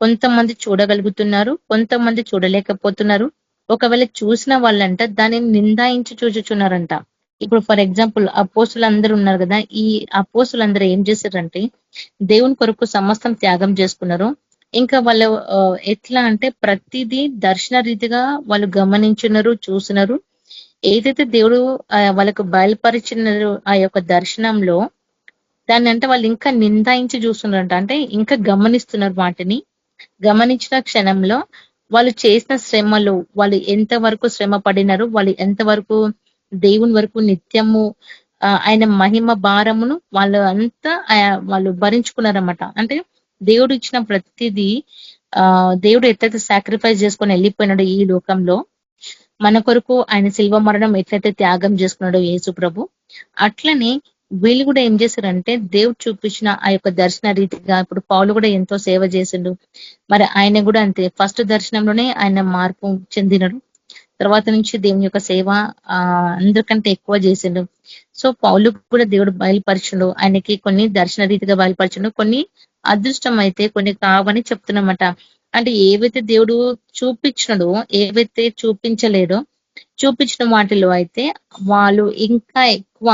కొంతమంది చూడగలుగుతున్నారు, కొంతమంది చూడలేకపోతున్నారు. ఒకవేళ చూసిన వాళ్ళంట దానిని నిందాయించి చూచుచున్నారంట. ఇప్పుడు ఫర్ ఎగ్జాంపుల్ అపోస్తులందరూ ఉన్నారు కదా. ఈ అపోస్తులందరూ ఏం చేశారంటే దేవుని కొరకు సమస్తం త్యాగం చేసుకున్నారు. ఇంకా వాళ్ళు ఎట్లా అంటే ప్రతిదీ దర్శన రీతిగా వాళ్ళు గమనించున్నారు, చూసినారు. ఏదైతే దేవుడు వాళ్ళకు బయలుపరిచినారో ఆ యొక్క దర్శనంలో దాన్ని అంటే వాళ్ళు ఇంకా నిందాయించి చూస్తున్నారంట. అంటే ఇంకా గమనిస్తున్నారు. వాటిని గమనించిన క్షణంలో వాళ్ళు చేసిన శ్రమలు, వాళ్ళు ఎంతవరకు శ్రమ పడినారు, వాళ్ళు ఎంతవరకు దేవుని వరకు నిత్యము ఆయన మహిమ భారమును వాళ్ళు అంతా వాళ్ళు భరించుకున్నారన్నమాట. అంటే దేవుడు ఇచ్చిన ప్రతిదీ దేవుడు ఎట్లయితే సాక్రిఫైస్ చేసుకొని వెళ్ళిపోయినాడు ఈ లోకంలో మన కొరకు, ఆయన శిల్వ మరణం ఎట్లయితే త్యాగం చేసుకున్నాడో యేసు ప్రభు, అట్లనే వీళ్ళు కూడా ఏం చేశారంటే దేవుడు చూపించిన ఆ యొక్క దర్శన రీతిగా ఇప్పుడు పౌలు కూడా ఎంతో సేవ చేసిండు. మరి ఆయన కూడా అంతే, ఫస్ట్ దర్శనంలోనే ఆయన మార్పు చెందినడు. తర్వాత నుంచి దేవుని యొక్క సేవ అందరికంటే ఎక్కువ చేసిండు. సో పౌలు కూడా దేవుడు బయలుపరచుండు. ఆయనకి కొన్ని దర్శన రీతిగా బయలుపరచుండు, కొన్ని అదృష్టం అయితే కొన్ని కావని చెప్తున్నమాట. అంటే ఏవైతే దేవుడు చూపించినడో, ఏవైతే చూపించలేడో, చూపించిన వాటిలో అయితే వాళ్ళు ఇంకా ఎక్కువ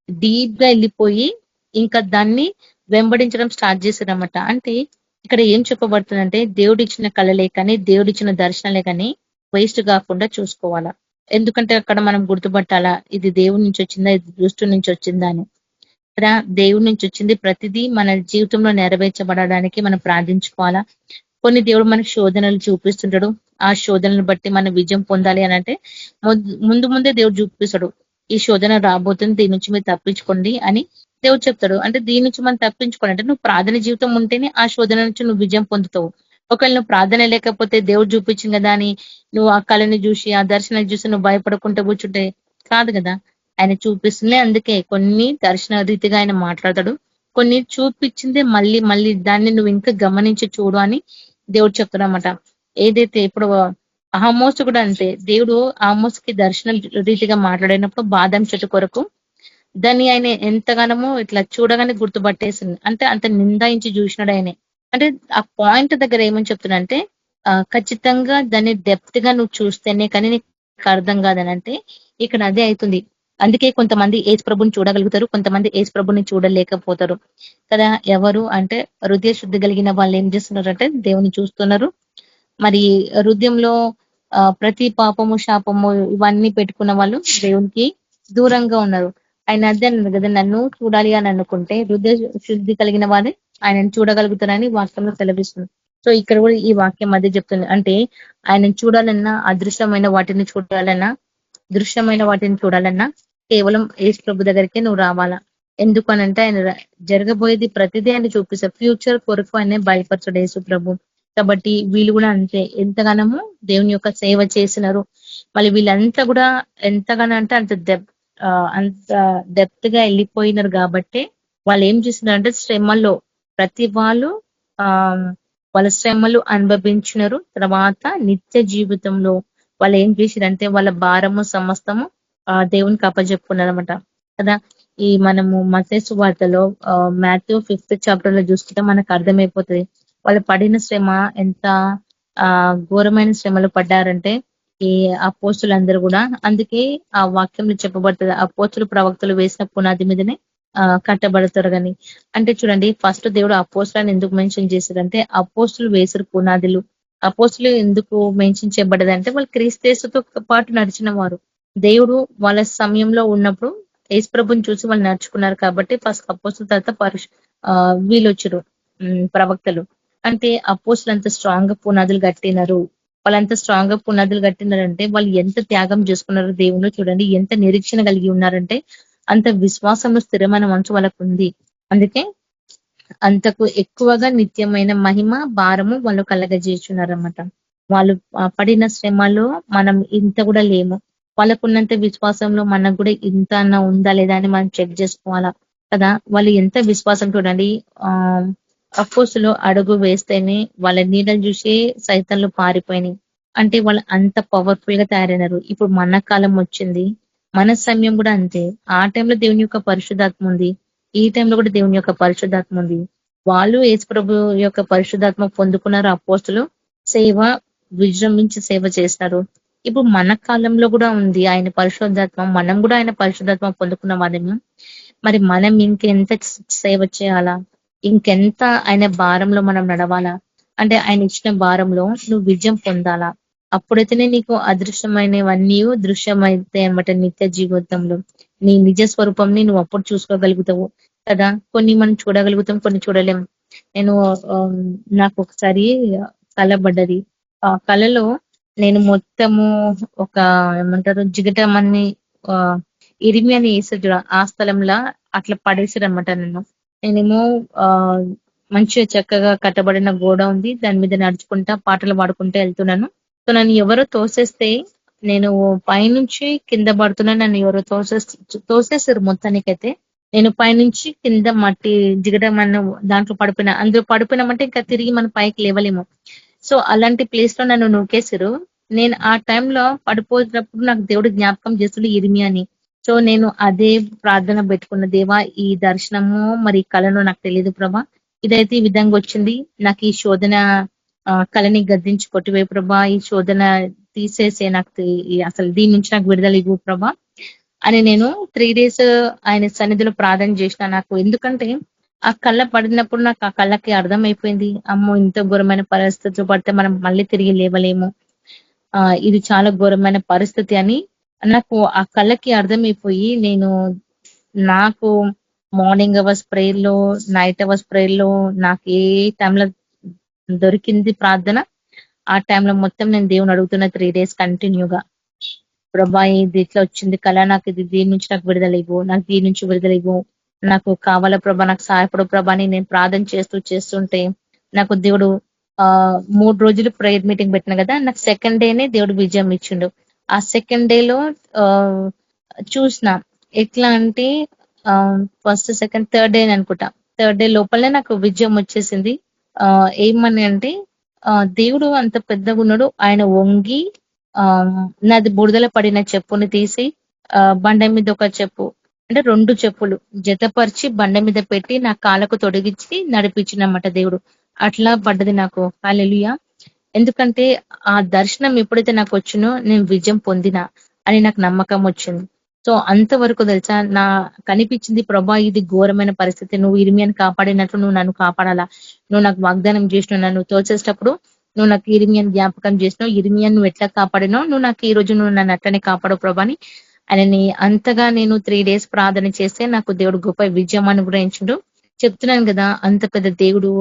డీప్ గా వెళ్ళిపోయి ఇంకా దాన్ని వెంబడించడం స్టార్ట్ చేశారన్నమాట. అంటే ఇక్కడ ఏం చెప్పబడుతుందంటే దేవుడిచ్చిన కళలే కానీ దేవుడిచ్చిన దర్శనాలే కానీ వేస్ట్ కాకుండా చూసుకోవాలా. ఎందుకంటే అక్కడ మనం గుర్తుపట్టాలా ఇది దేవుడి నుంచి వచ్చిందా, ఇది దుష్టు నుంచి వచ్చిందా అని. ఇక్కడ దేవుడి నుంచి వచ్చింది ప్రతిదీ మన జీవితంలో నెరవేర్చబడడానికి మనం ప్రార్థించుకోవాలా. కొన్ని దేవుడు మనకు శోధనలు చూపిస్తుంటాడు. ఆ శోధనలు బట్టి మనం విజయం పొందాలి అని అంటే ముందు ముందే దేవుడు చూపిస్తాడు. ఈ శోధన రాబోతుంది, దీని నుంచి మీరు తప్పించుకోండి అని దేవుడు చెప్తాడు. అంటే దీని నుంచి మనం తప్పించుకోండి అంటే నువ్వు ప్రార్థన జీవితం ఉంటేనే ఆ శోధన నుంచి నువ్వు విజయం పొందుతావు. ఒకవేళ నువ్వు ప్రార్థన లేకపోతే దేవుడు చూపించింది కదా అని నువ్వు ఆ కళని చూసి ఆ దర్శనాన్ని చూసి నువ్వు భయపడకుండా కూర్చుంటే కాదు కదా. ఆయన చూపిస్తుంది, అందుకే కొన్ని దర్శన రీతిగా ఆయన మాట్లాడతాడు, కొన్ని చూపించిందే మళ్ళీ మళ్ళీ దాన్ని నువ్వు ఇంకా గమనించి చూడు అని దేవుడు చెప్తాడనమాట. ఏదైతే ఇప్పుడు ఆమోసు కూడా అంతే, దేవుడు ఆమోస్కి దర్శనం రీతిగా మాట్లాడినప్పుడు బాదం చెట్టు కొరకు దాన్ని ఆయన ఎంతగానో ఇట్లా చూడగానే గుర్తుపట్టేసింది. అంటే అంత నిందాయించి చూసినాడు ఆయనే. అంటే ఆ పాయింట్ దగ్గర ఏమని చెప్తున్నంటే ఖచ్చితంగా దాన్ని డెప్త్ గా నువ్వు చూస్తేనే కానీ నీకు అర్థం కాదని అంటే ఇక్కడ అదే అవుతుంది. అందుకే కొంతమంది యేసు ప్రభుని చూడగలుగుతారు, కొంతమంది యేసు ప్రభుని చూడలేకపోతారు కదా. ఎవరు అంటే హృదయ శుద్ధి కలిగిన వాళ్ళు ఏం చేస్తున్నారంటే దేవుని చూస్తున్నారు. మరి హృదయంలో ప్రతి పాపము శాపము ఇవన్నీ పెట్టుకున్న వాళ్ళు దేవునికి దూరంగా ఉన్నారు. ఆయన అదే అన్నారు కదా, నన్ను చూడాలి అని అనుకుంటే హృదయ శుద్ధి కలిగిన వారే ఆయనను చూడగలుగుతారని వాక్యంలో సెలవిస్తుంది. సో ఇక్కడ కూడా ఈ వాక్యం అదే చెప్తుంది. అంటే ఆయనను చూడాలన్నా, అదృశ్యమైన వాటిని చూడాలన్నా, దృశ్యమైన వాటిని చూడాలన్నా కేవలం యేసు ప్రభు దగ్గరికే నువ్వు రావాలా. ఎందుకు అనంటే ఆయన జరగబోయేది ప్రతిదీ ఆయన చూపిస్తారు. ఫ్యూచర్ కొరకు ఆయన బయలుపరచడు యేసు ప్రభు. కాబట్టి వీళ్ళు కూడా అంతే, ఎంతగానో దేవుని యొక్క సేవ చేసినారు. మళ్ళీ వీళ్ళంతా కూడా ఎంతగానో అంటే అంత డెప్త్ గా వెళ్ళిపోయినారు. కాబట్టి వాళ్ళు ఏం చేస్తున్నారంటే శ్రమలో ప్రతి వాళ్ళు ఆ వాళ్ళ శ్రమలు అనుభవించినారు. తర్వాత నిత్య జీవితంలో వాళ్ళు ఏం చేసిరంటే వాళ్ళ భారము సమస్తము దేవునికి అప్పచెప్పుకున్నారనమాట కదా. ఈ మనము మత్తయి సువార్తలో మాథ్యూ 5th చాప్టర్ లో చూసుకుంటే మనకు అర్థమైపోతుంది వాళ్ళు పడిన శ్రమ ఎంత ఘోరమైన శ్రమలు పడ్డారంటే ఈ అపోస్తులందరూ కూడా. అందుకే ఆ వాక్యంలో చెప్పబడుతుంది అపోస్తులు ప్రవక్తలు వేసిన పునాది మీదనే కట్టబడతారు కానీ. అంటే చూడండి, ఫస్ట్ దేవుడు అపోస్తులను ఎందుకు మెన్షన్ చేశారంటే అపోస్తులు వేసారు పునాదులు. అపోస్తులు ఎందుకు మెన్షన్ చేయబడ్డదంటే వాళ్ళు క్రీస్తేసుతో పాటు నడిచిన వారు. దేవుడు వాళ్ళ సమయంలో ఉన్నప్పుడు యేసు ప్రభుని చూసి వాళ్ళు నడుచుకున్నారు కాబట్టి ఫస్ట్ అపోస్తుల తర్వాత వీళ్ళు వచ్చారు ప్రవక్తలు. అంటే అపోస్తులు అంత స్ట్రాంగ్ గా పునాదులు కట్టినారు. వాళ్ళంత స్ట్రాంగ్ గా పునాదులు కట్టినారంటే వాళ్ళు ఎంత త్యాగం చేసుకున్నారు దేవుళ్ళు. చూడండి ఎంత నిరీక్షణ కలిగి ఉన్నారంటే అంత విశ్వాసంలో స్థిరమైన మనసు వాళ్ళకు ఉంది. అందుకే అంతకు ఎక్కువగా నిత్యమైన మహిమ భారము వాళ్ళు కలగజేస్తున్నారన్నమాట. వాళ్ళు పడిన శ్రమలో మనం ఇంత కూడా లేము. వాళ్ళకున్నంత విశ్వాసంలో మనకు కూడా ఇంత అన్న ఉందా లేదా అని మనం చెక్ చేసుకోవాలా కదా. వాళ్ళు ఎంత విశ్వాసం చూడండి, అపోస్తులు అడుగు వేస్తేనే వాళ్ళ నీడలు చూసి సైతంలో పారిపోయినాయి. అంటే వాళ్ళు అంత పవర్ఫుల్ గా తయారైనారు. ఇప్పుడు మన కాలం వచ్చింది, మన సమయం కూడా అంతే. ఆ టైంలో దేవుని యొక్క పరిశుద్ధాత్మ ఉంది, ఈ టైంలో కూడా దేవుని యొక్క పరిశుద్ధాత్మ ఉంది. వాళ్ళు యేసు ప్రభు యొక్క పరిశుద్ధాత్మ పొందుకున్నారు. అపోస్తులు సేవ విజృంభించి సేవ చేస్తారు. ఇప్పుడు మన కాలంలో కూడా ఉంది ఆయన పరిశుద్ధాత్మ. మనం కూడా ఆయన పరిశుద్ధాత్మ పొందుకున్న వాళ్ళము. మరి మనం ఇంకెంత సేవ చేయాలా, ఇంకెంత ఆయన భారంలో మనం నడవాలా. అంటే ఆయన ఇచ్చిన భారంలో నువ్వు విజయం పొందాలా. అప్పుడైతేనే నీకు అదృశ్యమైనవన్నీ దృశ్యమైతే అనమాట. నిత్య జీవితంలో నీ నిజ స్వరూపంని నువ్వు అప్పుడు చూసుకోగలుగుతావు కదా. కొన్ని మనం చూడగలుగుతాం, కొన్ని చూడలేం. నేను నాకు ఒకసారి కళ పడ్డది. ఆ కళలో నేను మొత్తము ఒక ఏమంటారు జిగటమని ఇరిమి అని వేసాడు ఆ స్థలంలో అట్లా పడేసారు అనమాట. నేనేమో మంచిగా చక్కగా కట్టబడిన గోడ ఉంది, దాని మీద నడుచుకుంటా పాటలు పాడుకుంటూ వెళ్తున్నాను. సో నన్ను ఎవరో తోసేస్తే నేను పైనుంచి కింద పడుతున్నాను. నన్ను ఎవరో తోసేసారు మొత్తానికైతే. నేను పైనుంచి కింద మట్టి దిగడం అన్న దాంట్లో పడిపోయినా. అందులో పడిపోయినామంటే ఇంకా తిరిగి మన పైకి లేవలేము. సో అలాంటి ప్లేస్ లో నన్ను నూకేసారు. నేను ఆ టైంలో పడిపోయినప్పుడు నాకు దేవుడు జ్ఞాపకం చేస్తుండే ఇరిమియా అని. సో నేను అదే ప్రార్థన పెట్టుకున్న, దేవా ఈ దర్శనము మరి కళను నాకు తెలియదు ప్రభా, ఇదైతే ఈ విధంగా వచ్చింది, నాకు ఈ శోధన కళని గద్దించి కొట్టివే ప్రభా, ఈ శోధన తీసేసే, నాకు అసలు దీని నుంచి నాకు విడుదల ఇవ్వు ప్రభా అని నేను 3 days ఆయన సన్నిధిలో ప్రార్థన చేసిన. నాకు ఎందుకంటే ఆ కళ్ళ పడినప్పుడు నాకు ఆ కళ్ళకి అర్థమైపోయింది, అమ్మో ఇంత ఘోరమైన పరిస్థితులు పడితే మనం మళ్ళీ తిరిగి లేవలేము, ఇది చాలా ఘోరమైన పరిస్థితి అని నాకు ఆ కళ్ళకి అర్థమైపోయి నేను నాకు మార్నింగ్ అవర్స్ ప్రేయర్ లో, నైట్ అవర్స్ ప్రేయర్ లో నాకు ఏ టైంలో దొరికింది ప్రార్థన, ఆ టైంలో మొత్తం నేను దేవుని అడుగుతున్న 3 days కంటిన్యూగా. ప్రభా ఇది ఇట్లా వచ్చింది కళ, నాకు ఇది దీని నుంచి నాకు విడుదల ఇవ్వు, నాకు దీని నుంచి విడుదల ఇవ్వు, నాకు కావాల ప్రభా, నాకు సహాయపడు ప్రభా అని నేను ప్రార్థన చేస్తుంటే నాకు దేవుడు 3 రోజులు ప్రేయర్ మీటింగ్ పెట్టిన కదా, నాకు సెకండ్ డేనే దేవుడు విజయం ఇచ్చిండు. ఆ సెకండ్ డేలో చూసిన ఎట్లా అంటే ఫస్ట్ సెకండ్ థర్డ్ డే అనుకుంటా, థర్డ్ డే లోపలనే నాకు విజయం వచ్చేసింది. ఏమని అంటే దేవుడు అంత పెద్దగా ఉన్నాడు, ఆయన వంగి ఆ నాది బురదల పడిన చెప్పుని తీసి బండ మీద ఒక చెప్పు అంటే 2 చెప్పులు జతపరిచి బండ మీద పెట్టి నా కాళ్ళకు తొడిగించి నడిపించినమాట దేవుడు. అట్లా పడ్డది నాకు. హల్లెలూయా. ఎందుకంటే ఆ దర్శనం ఎప్పుడైతే నాకు వచ్చినో నేను విజయం పొందినా అని నాకు నమ్మకం వచ్చింది. సో అంతవరకు తెలుసా నా కనిపించింది, ప్రభా ఇది ఘోరమైన పరిస్థితి, నువ్వు ఇర్మియాని కాపాడినట్లు నువ్వు నన్ను కాపాడాలా, నువ్వు నాకు వాగ్దానం చేసినావు, నన్ను తోచేసేటప్పుడు నువ్వు నాకు ఇర్మియాని జ్ఞాపకం చేసినావు, ఇర్మియాని నువ్వు ఎట్లా కాపాడినావు, నువ్వు నాకు ఈ రోజు నువ్వు నన్ను అట్లనే కాపాడవు ప్రభా అని ఆయనని అంతగా నేను 3 days ప్రార్థన చేస్తే నాకు దేవుడు గొప్ప విజయం అనుగ్రహించుడు. చెప్తున్నాను కదా, అంత పెద్ద దేవుడు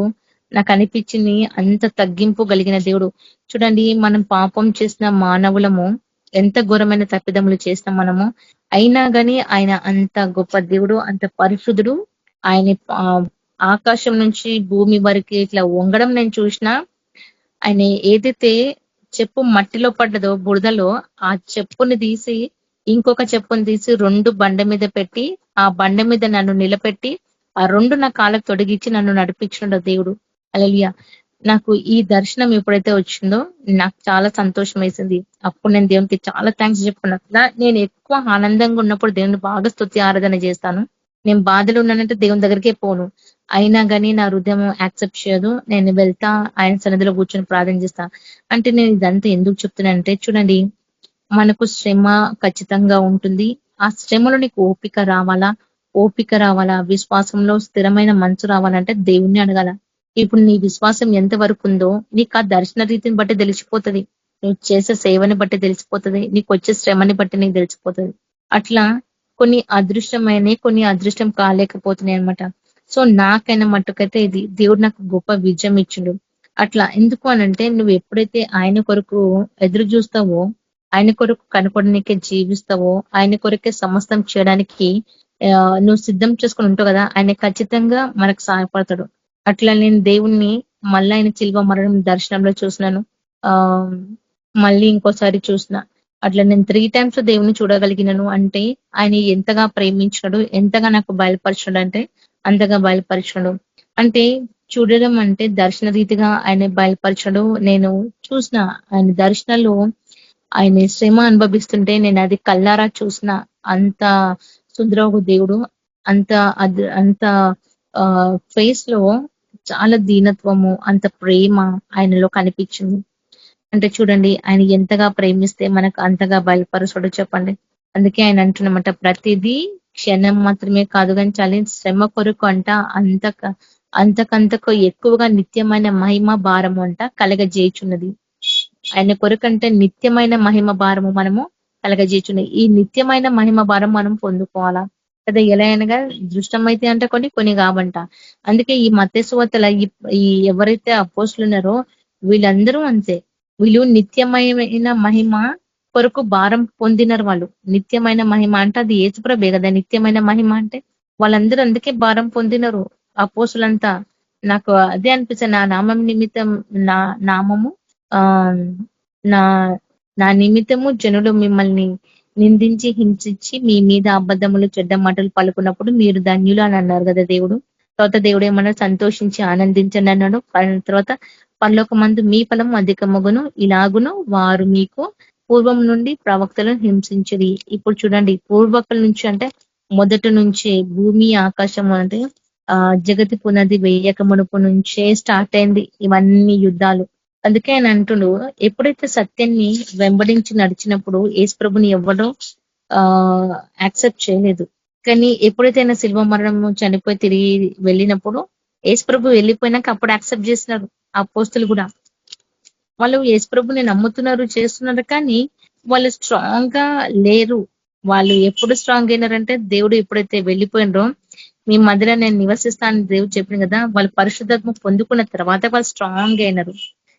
నాకు అనిపించింది, అంత తగ్గింపు కలిగిన దేవుడు. చూడండి, మనం పాపం చేసిన మానవులము, ఎంత ఘోరమైన తప్పిదములు చేసినాం మనము, అయినా గాని ఆయన అంత గొప్ప దేవుడు, అంత పరిశుద్ధుడు. ఆయన ఆకాశం నుంచి భూమి వరకు ఇట్లా వంగడం నేను చూసిన. ఆయన ఏదైతే చెప్పు మట్టిలో పడ్డదో బురదలో, ఆ చెప్పుని తీసి ఇంకొక చెప్పుని తీసి 2 బండ మీద పెట్టి, ఆ బండ మీద నన్ను నిలబెట్టి ఆ 2 నా కాళ్ళకు తొడిగించి నన్ను నడిపించిన దేవుడు. హల్లెలూయా. నాకు ఈ దర్శనం ఎప్పుడైతే వచ్చిందో నాకు చాలా సంతోషం వేసింది. అప్పుడు నేను దేవునికి చాలా థ్యాంక్స్ చెప్పుకున్నా. నేను ఎక్కువ ఆనందంగా ఉన్నప్పుడు దేవుని బాగా స్తుతి ఆరాధన చేస్తాను. నేను బాధలు ఉన్నానంటే దేవుని దగ్గరికే పోను. అయినా గానీ నా హృదయం యాక్సెప్ట్ చేయదు. నేను వెళ్తా, ఆయన సన్నిధిలో కూర్చొని ప్రార్థన చేస్తా. అంటే నేను ఇదంతా ఎందుకు చెప్తున్నానంటే, చూడండి, మనకు శ్రమ ఖచ్చితంగా ఉంటుంది. ఆ శ్రమలో నీకు ఓపిక రావాలా, విశ్వాసంలో స్థిరమైన మనసు రావాలంటే దేవుణ్ణి అడగాల. ఇప్పుడు నీ విశ్వాసం ఎంత వరకు ఉందో నీకు ఆ దర్శన రీతిని బట్టి తెలిసిపోతది, నువ్వు చేసే సేవని బట్టి తెలిసిపోతది, నీకు వచ్చే శ్రమని బట్టి నీకు తెలిసిపోతది. అట్లా కొన్ని అదృష్టమైనవి, కొన్ని అదృష్టం కాలేకపోతున్నాయి అనమాట. సో నాకైనా మట్టుకైతే ఇది దేవుడు నాకు గొప్ప విజయం ఇచ్చిండు. అట్లా ఎందుకు అనంటే, నువ్వు ఎప్పుడైతే ఆయన కొరకు ఎదురు చూస్తావో, ఆయన కొరకు కనపడనికే జీవిస్తావో, ఆయన కొరకే సమస్తం చేయడానికి నువ్వు సిద్ధం చేసుకొని ఉంటావు కదా, ఆయన ఖచ్చితంగా మనకు సహాయపడతాడు. అట్లా నేను దేవుణ్ణి మళ్ళీ ఆయన శిల్వ మరణం దర్శనంలో చూసినాను. ఆ మళ్ళీ ఇంకోసారి చూసిన. అట్లా నేను 3 times దేవుని చూడగలిగినను. అంటే ఆయన ఎంతగా ప్రేమించినాడు, ఎంతగా నాకు బయలుపరిచినాడు అంటే అంతగా బయలుపరిచినాడు. అంటే చూడడం అంటే దర్శన రీతిగా ఆయన బయలుపరిచాడు. నేను చూసిన ఆయన దర్శనాలు, ఆయన శ్రమ అనుభవిస్తుంటే నేను అది కల్లారా చూసిన. అంత సుందరగు దేవుడు, అంత అంత ఫేస్ లో చాలా దీనత్వము, అంత ప్రేమ ఆయనలో కనిపించింది. అంటే చూడండి, ఆయన ఎంతగా ప్రేమిస్తే మనకు అంతగా బయలుపరుస్తాడో చెప్పండి. అందుకే ఆయన అంటున్నమాట, ప్రతిదీ క్షణం మాత్రమే కాదు కానీ చాలా శ్రమ కొరకు అంట అంతకంతకు ఎక్కువగా నిత్యమైన మహిమ భారము అంట కలగజేయుచున్నది. ఆయన కొరకంటే నిత్యమైన మహిమ భారము మనము కలగజేయుచున్నది. ఈ నిత్యమైన మహిమ భారం మనం పొందుకోవాలా కదా. ఎలా అనగా దృష్టమైతే అంటే కొన్ని కావంట. అందుకే ఈ మత్తయి సువార్తల ఈ ఎవరైతే అపోస్తులు ఉన్నారో వీళ్ళందరూ అంతే. వీళ్ళు నిత్యమైన మహిమ కొరకు భారం పొందినారు. వాళ్ళు నిత్యమైన మహిమ అంటే అది యేసుప్రభే కదా. నిత్యమైన మహిమ అంటే వాళ్ళందరూ అందుకే భారం పొందినారు అపోస్తులంతా. నాకు అదే అనిపిస్తుంది, నా నామం నిమిత్తం, నా నామము ఆ నా నా నిమిత్తము జనులు మిమ్మల్ని నిందించి హింసించి మీ మీద అబద్ధములు చెడ్డ మాటలు పలుకున్నప్పుడు మీరు ధన్యులు అని అన్నారు కదా దేవుడు. తర్వాత దేవుడు ఏమన్నా సంతోషించి ఆనందించండి అన్నాడు. తర్వాత పరలోకమందు మీ ఫలం అధికమగును, ఇలాగును వారు మీకు పూర్వం నుండి ప్రవక్తలను హింసించిరి. ఇప్పుడు చూడండి, పూర్వకుల నుంచి అంటే మొదటి నుంచి భూమి ఆకాశం అంటే జగతి పునది వేయక మునుపు నుంచే స్టార్ట్ అయింది ఇవన్నీ యుద్ధాలు. అందుకే ఆయన అంటుండు, ఎప్పుడైతే సత్యాన్ని వెంబడించి నడిచినప్పుడు యేసు ప్రభుని ఎవ్వడో యాక్సెప్ట్ చేయలేదు. కానీ ఎప్పుడైతే ఆయన శిల్వ మరణం చనిపోయి తిరిగి వెళ్ళినప్పుడు యేసు ప్రభు వెళ్ళిపోయినాక అప్పుడు యాక్సెప్ట్ చేసినారు అపోస్తులు కూడా. వాళ్ళు యేసు ప్రభుని నమ్ముతున్నారు, చేస్తున్నారు. కానీ వాళ్ళు స్ట్రాంగ్ గా లేరు. వాళ్ళు ఎప్పుడు స్ట్రాంగ్ అయినారంటే దేవుడు ఎప్పుడైతే వెళ్ళిపోయినరో మీ మధ్యలో నేను నివసిస్తానని దేవుడు చెప్పింది కదా, వాళ్ళు పరిశుద్ధాత్మ పొందుకున్న తర్వాత వాళ్ళు స్ట్రాంగ్ అయినారు.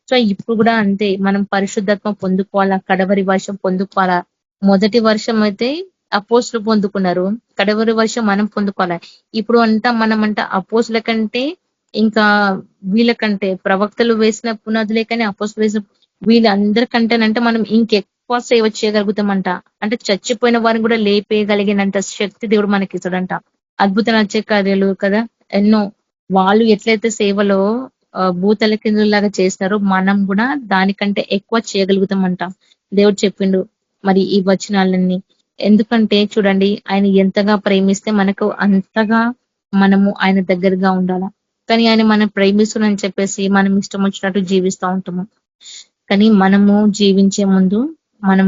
సో ఇప్పుడు కూడా అంతే, మనం పరిశుద్ధాత్మ పొందుకోవాలా, కడవరి వర్షం పొందుకోవాలా. మొదటి వర్షం అయితే అపోస్తులు పొందుకున్నారు, కడవరి వర్షం మనం పొందుకోవాలా. ఇప్పుడు మనమంట అపోస్తుల కంటే ఇంకా వీళ్ళకంటే ప్రవక్తలు వేసిన పునాదులే కానీ అపోస్తులు వేసిన వీళ్ళందరికంటేనంటే మనం ఇంకెక్కువ సేవ చేయగలుగుతామంట. అంటే చచ్చిపోయిన వారిని కూడా లేపేయగలిగినంత శక్తి దేవుడు మనకి ఇస్తాడంట. అద్భుత నచ్చే కార్యాలు కదా ఎన్నో. వాళ్ళు ఎట్లయితే సేవలో భూతల కిందులాగా చేసినారో మనం కూడా దానికంటే ఎక్కువ చేయగలుగుతామంట. దేవుడు చెప్పిండు మరి ఈ వచనాలన్నీ. ఎందుకంటే చూడండి, ఆయన ఎంతగా ప్రేమిస్తే మనకు అంతగా మనము ఆయన దగ్గరగా ఉండాలా. కానీ ఆయన మనం ప్రేమిస్తున్నాని చెప్పేసి మనం ఇష్టం వచ్చినట్టు జీవిస్తూ ఉంటాము. కానీ మనము జీవించే ముందు మనం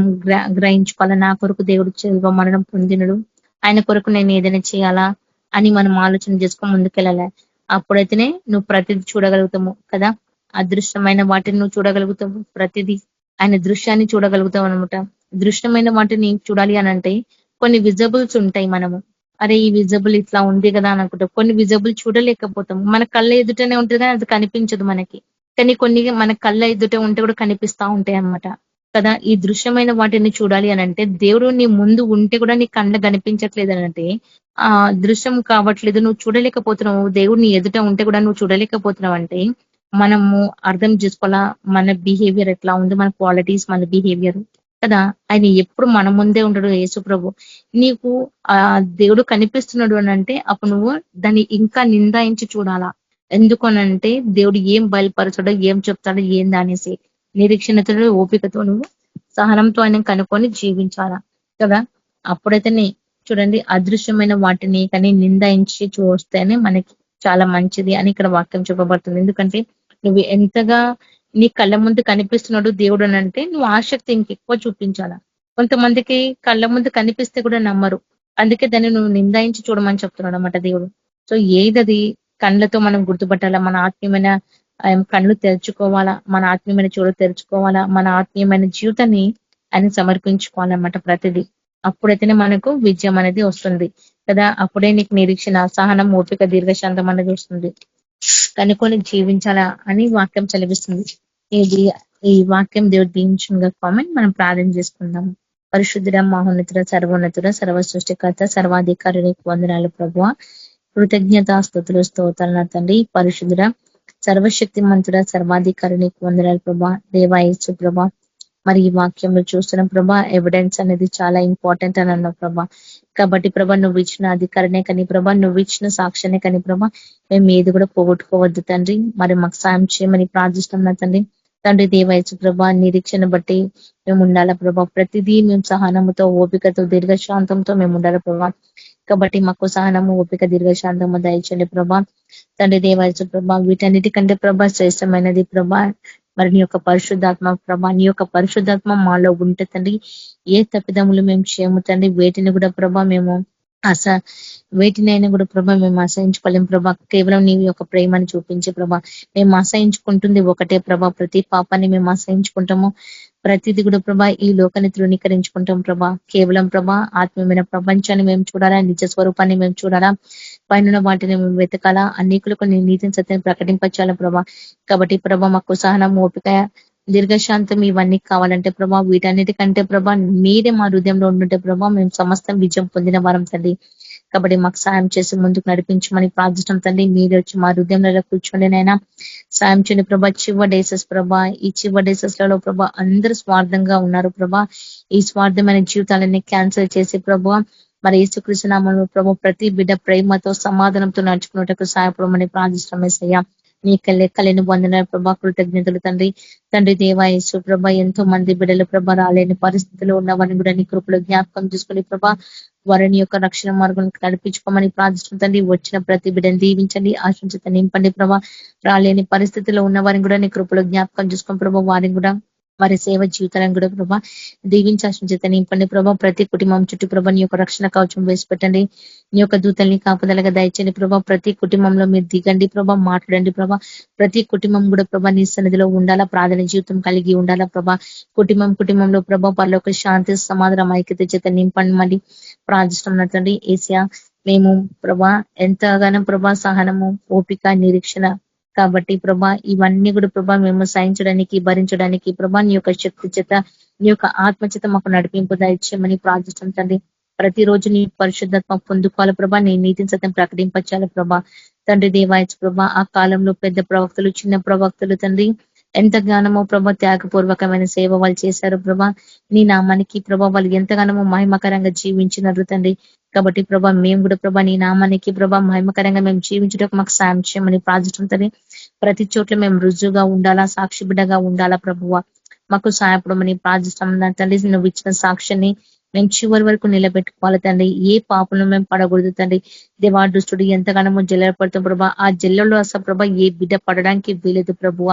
గ్రహించుకోవాలా, నా కొరకు దేవుడు శిలువ మరణం పొందినడు, ఆయన కొరకు నేను ఏదైనా చేయాలా అని మనం ఆలోచన చేసుకొని ముందుకెళ్ళాలి. అప్పుడైతేనే నువ్వు ప్రతిదీ చూడగలుగుతాము కదా. అదృష్టమైన వాటిని నువ్వు చూడగలుగుతావు, ప్రతిదీ ఆయన దృశ్యాన్ని చూడగలుగుతావు అనమాట. దృశ్యమైన వాటిని చూడాలి అని అంటే కొన్ని విజబుల్స్ ఉంటాయి. మనము అరే ఈ విజబుల్ ఇట్లా ఉంది కదా అని అనుకుంటాం. కొన్ని విజబుల్ చూడలేకపోతాము, మన కళ్ళ ఎదుటనే ఉంటుంది కానీ అది కనిపించదు మనకి. కానీ కొన్ని మన కళ్ళ ఎదుట ఉంటే కూడా కనిపిస్తా ఉంటాయి అన్నమాట కదా. ఈ దృశ్యమైన వాటిని చూడాలి అని అంటే దేవుడు నీ ముందు ఉంటే కూడా నీ కళ్ళ కనిపించట్లేదు అనంటే ఆ దృశ్యం కావట్లేదు, నువ్వు చూడలేకపోతున్నావు. దేవుడు నీ ఎదుట ఉంటే కూడా నువ్వు చూడలేకపోతున్నావు అంటే మనము అర్థం చేసుకోవాలా మన బిహేవియర్ ఎట్లా ఉంది, మన క్వాలిటీస్, మన బిహేవియర్ కదా. ఆయన ఎప్పుడు మన ముందే ఉంటాడు యేసు ప్రభు. నీకు ఆ దేవుడు కనిపిస్తున్నాడు అని అంటే అప్పుడు నువ్వు దాన్ని ఇంకా నిందాయించి చూడాలా. ఎందుకనంటే దేవుడు ఏం బయలుపరచాడో, ఏం చెప్తాడో ఏంది అనేసి నిరీక్షణతో, ఓపికతో, నువ్వు సహనంతో ఆయన కనుక్కొని జీవించాలా కదా. అప్పుడైతేనే చూడండి అదృశ్యమైన వాటిని కానీ నిందాయించి చూస్తేనే మనకి చాలా మంచిది అని ఇక్కడ వాక్యం చెప్పబడుతుంది. ఎందుకంటే నువ్వు ఎంతగా నీ కళ్ళ ముందు కనిపిస్తున్నాడు దేవుడు అని అంటే నువ్వు ఆసక్తి ఇంకెక్కువ చూపించాలా. కొంతమందికి కళ్ళ ముందు కనిపిస్తే కూడా నమ్మరు, అందుకే దాన్ని నువ్వు నిందాయించి చూడమని చెప్తున్నాడు అన్నమాట దేవుడు. సో ఏదది కళ్ళతో మనం గుర్తుపట్టాలా, మన ఆత్మీయమైన కళ్ళు తెరుచుకోవాలా, మన ఆత్మీయమైన చూడ తెరుచుకోవాలా, మన ఆత్మీయమైన జీవితాన్ని ఆయన సమర్పించుకోవాలన్నమాట ప్రతిదీ. అప్పుడైతేనే మనకు విజయం అనేది వస్తుంది కదా. అప్పుడే నీకు నిరీక్షణ, సహనం, ఓపిక, దీర్ఘశాంతం అనేది వస్తుంది. కనుకొని జీవించాలా అని వాక్యం చదివిస్తుంది. ఇది ఈ వాక్యం దేవుడు దీవించుగా కామెంట్ మనం ప్రార్థన చేసుకుందాము. పరిశుద్ధుడ, మహోన్నతుడ, సర్వోన్నతుడ, సర్వ సృష్టికర్త, సర్వాధికారి నీకు వందనాలు ప్రభువ. కృతజ్ఞత స్తుతులు స్తోత్రాలు తండ్రి. పరిశుద్ధుడ, సర్వశక్తి మంతుడ, సర్వాధికారి నీకు వందనాలు ప్రభా. దేవాయసు ప్రభా, మరి ఈ వాక్యంలో చూస్తున్న ప్రభా ఎవిడెన్స్ అనేది చాలా ఇంపార్టెంట్ అని అన్నావు ప్రభా. కాబట్టి ప్రభా నువ్వు ఇచ్చిన అధికారనే కానీ ప్రభా, నువ్వు ఇచ్చిన సాక్ష్యనే కానీ ప్రభా మేము ఏది కూడా పోగొట్టుకోవద్దు తండ్రి. మరి మాకు సాయం చేయమని ప్రార్థిస్తున్నా తండ్రి. తండ్రి దేవాయసు ప్రభా, నిరీక్షణ బట్టి మేము ఉండాలా ప్రభా. ప్రతిదీ మేము సహనముతో, ఓపికతో, దీర్ఘశాంతంతో మేము ఉండాలి ప్రభా. కాబట్టి మాకు సహనము, ఓపిక, దీర్ఘశాంతము దయచండి ప్రభా. తండ్రి దేవాయసు ప్రభా, వీటన్నిటికంటే ప్రభా శ్రేష్టమైనది ప్రభా మరి నీ యొక్క పరిశుద్ధాత్మ ప్రభా. నీ యొక్క పరిశుద్ధాత్మ మాలో ఉంటే తండ్రి ఏ తప్పిదములు మేము చేయము తండ్రి. వేటిని కూడా ప్రభా మేము వేటినైనా కూడా ప్రభా మేము అసహించుకోలేం ప్రభా. కేవలం నీ యొక్క ప్రేమని చూపించే ప్రభా. మేము అసహించుకుంటుంది ఒకటే ప్రభా, ప్రతి పాపాన్ని మేము అసహించుకుంటాము. ప్రతిది కూడా ప్రభా ఈ లోకాన్ని తృణీకరించుకుంటాం ప్రభా. కేవలం ప్రభా ఆత్మీయమైన ప్రపంచాన్ని మేము చూడాలా, నిజ స్వరూపాన్ని మేము చూడాలా, పైన వాటిని మేము వెతకాలా, అనేకులకు నీ నీతిని సత్యాన్ని ప్రకటించాలా ప్రభా. కాబట్టి ప్రభా మాకు సహనం, ఓపిక, దీర్ఘశాంతం ఇవన్నీ కావాలంటే ప్రభా వీటన్నిటికంటే ప్రభా మీరే మా హృదయంలో ఉండుంటే ప్రభా మేము సమస్తం విజయం పొందిన వారం తండ్రి. కాబట్టి మాకు సాయం చేసి ముందుకు నడిపించమని ప్రార్థిస్తాం తండ్రి. మీరు వచ్చి మా హృదయంలో కూర్చోండి నైనా సాయం చేయండి ప్రభా. చివరి డేసెస్ ప్రభా, ఈ చివరి డేసెస్ లలో ప్రభా అందరూ స్వార్థంగా ఉన్నారు ప్రభా. ఈ స్వార్థమైన జీవితాలన్నీ క్యాన్సిల్ చేసి ప్రభా మరి యేసుక్రీస్తు నామములో ప్రభా ప్రతి బిడ్డ ప్రేమతో, సమాధానంతో నడుచుకున్నటకు సహాయపడమని ప్రార్థిస్తాం యేసయ్యా. నీకు లెక్కలేని వందనాలు ప్రభా, కృతజ్ఞతలు తండ్రి. తండ్రి దేవా యేసు ప్రభా, ఎంతో మంది బిడ్డలు ప్రభా రాలేని పరిస్థితుల్లో ఉన్నవారిని కూడా నీ కృపలో జ్ఞాపకం చేసుకుని ప్రభా వారిని యొక్క రక్షణ మార్గం నడిపించుకోమని ప్రార్థిస్తుంది తండ్రి. వచ్చిన ప్రతి బిడ్డని దీవించండి, ఆశించత నింపండి ప్రభా. రాలేని పరిస్థితుల్లో ఉన్న వారిని కూడా నీ కృపలో జ్ఞాపకం చేసుకుని ప్రభా వారిని కూడా వారి సేవ జీవితాలను కూడా ప్రభా దీవించాల్సిన చేత నింపండి ప్రభా. ప్రతి కుటుంబం చుట్టూ ప్రభా నీ యొక్క రక్షణ కవచం వేసి పెట్టండి. నీ యొక్క దూతల్ని కాపుదలగా దయచేయండి ప్రభా. ప్రతి కుటుంబంలో మీరు దిగండి ప్రభా, మాట్లాడండి ప్రభా. ప్రతి కుటుంబం కూడా ప్రభా నీ సన్నిధిలో ఉండాలా, ప్రార్థన జీవితం కలిగి ఉండాలా ప్రభా. కుటుంబంలో ప్రభా పరలోక శాంతి సమాధానం ఐక్యత చేత నింపండి మళ్ళీ ప్రార్థిస్తున్నట్టండి. ఏసియా మేము ప్రభా ఎంతగానో ప్రభా సహనము, ఓపిక, నిరీక్షణ కాబట్టి ప్రభా ఇవన్నీ కూడా ప్రభా మేము సహించడానికి, భరించడానికి ప్రభా నీ యొక్క శక్తి చేత, నీ యొక్క ఆత్మ చేత మాకు నడిపింపు దయచేయమని ప్రార్థిస్తాం తండ్రి. ప్రతిరోజు నీ పరిశుద్ధత్మ పొందుకోవాలి ప్రభా, నీ నీతిని సత్యం ప్రకటించాలి ప్రభా. తండ్రి దేవాయచ ప్రభా ఆ కాలంలో పెద్ద ప్రవక్తలు, చిన్న ప్రవక్తలు తండ్రి ఎంత జ్ఞానమో ప్రభా త్యాగపూర్వకమైన సేవ వాళ్ళు చేశారు ప్రభా. నీ నామానికి ప్రభా వాళ్ళు ఎంతగానో మహిమకరంగా జీవించినారు తండ్రి. కాబట్టి ప్రభా మేము కూడా ప్రభా నీ నామానికి ప్రభా మహిమకరంగా మేము జీవించడానికి మాకు సాయం చేయమని ప్రార్థిస్తుంది. ప్రతి చోట్ల మేము రుజువుగా ఉండాలా, సాక్షి బిడ్డగా ఉండాలా ప్రభువ. మాకు సహాయపడమని ప్రార్థిస్తాం తండ్రి. నువ్వు ఇచ్చిన సాక్ష్యాన్ని మేము చివరి వరకు నిలబెట్టుకోవాలి తండ్రి. ఏ పాపను మేము పడకూడదు తండ్రి. దేవా దుష్టుడు ఎంతగానో జల్లెడ పడుతాం ప్రభా. ఆ జల్లెలో అసలు ప్రభా ఏ బిడ్డ పడడానికి వీలేదు ప్రభువ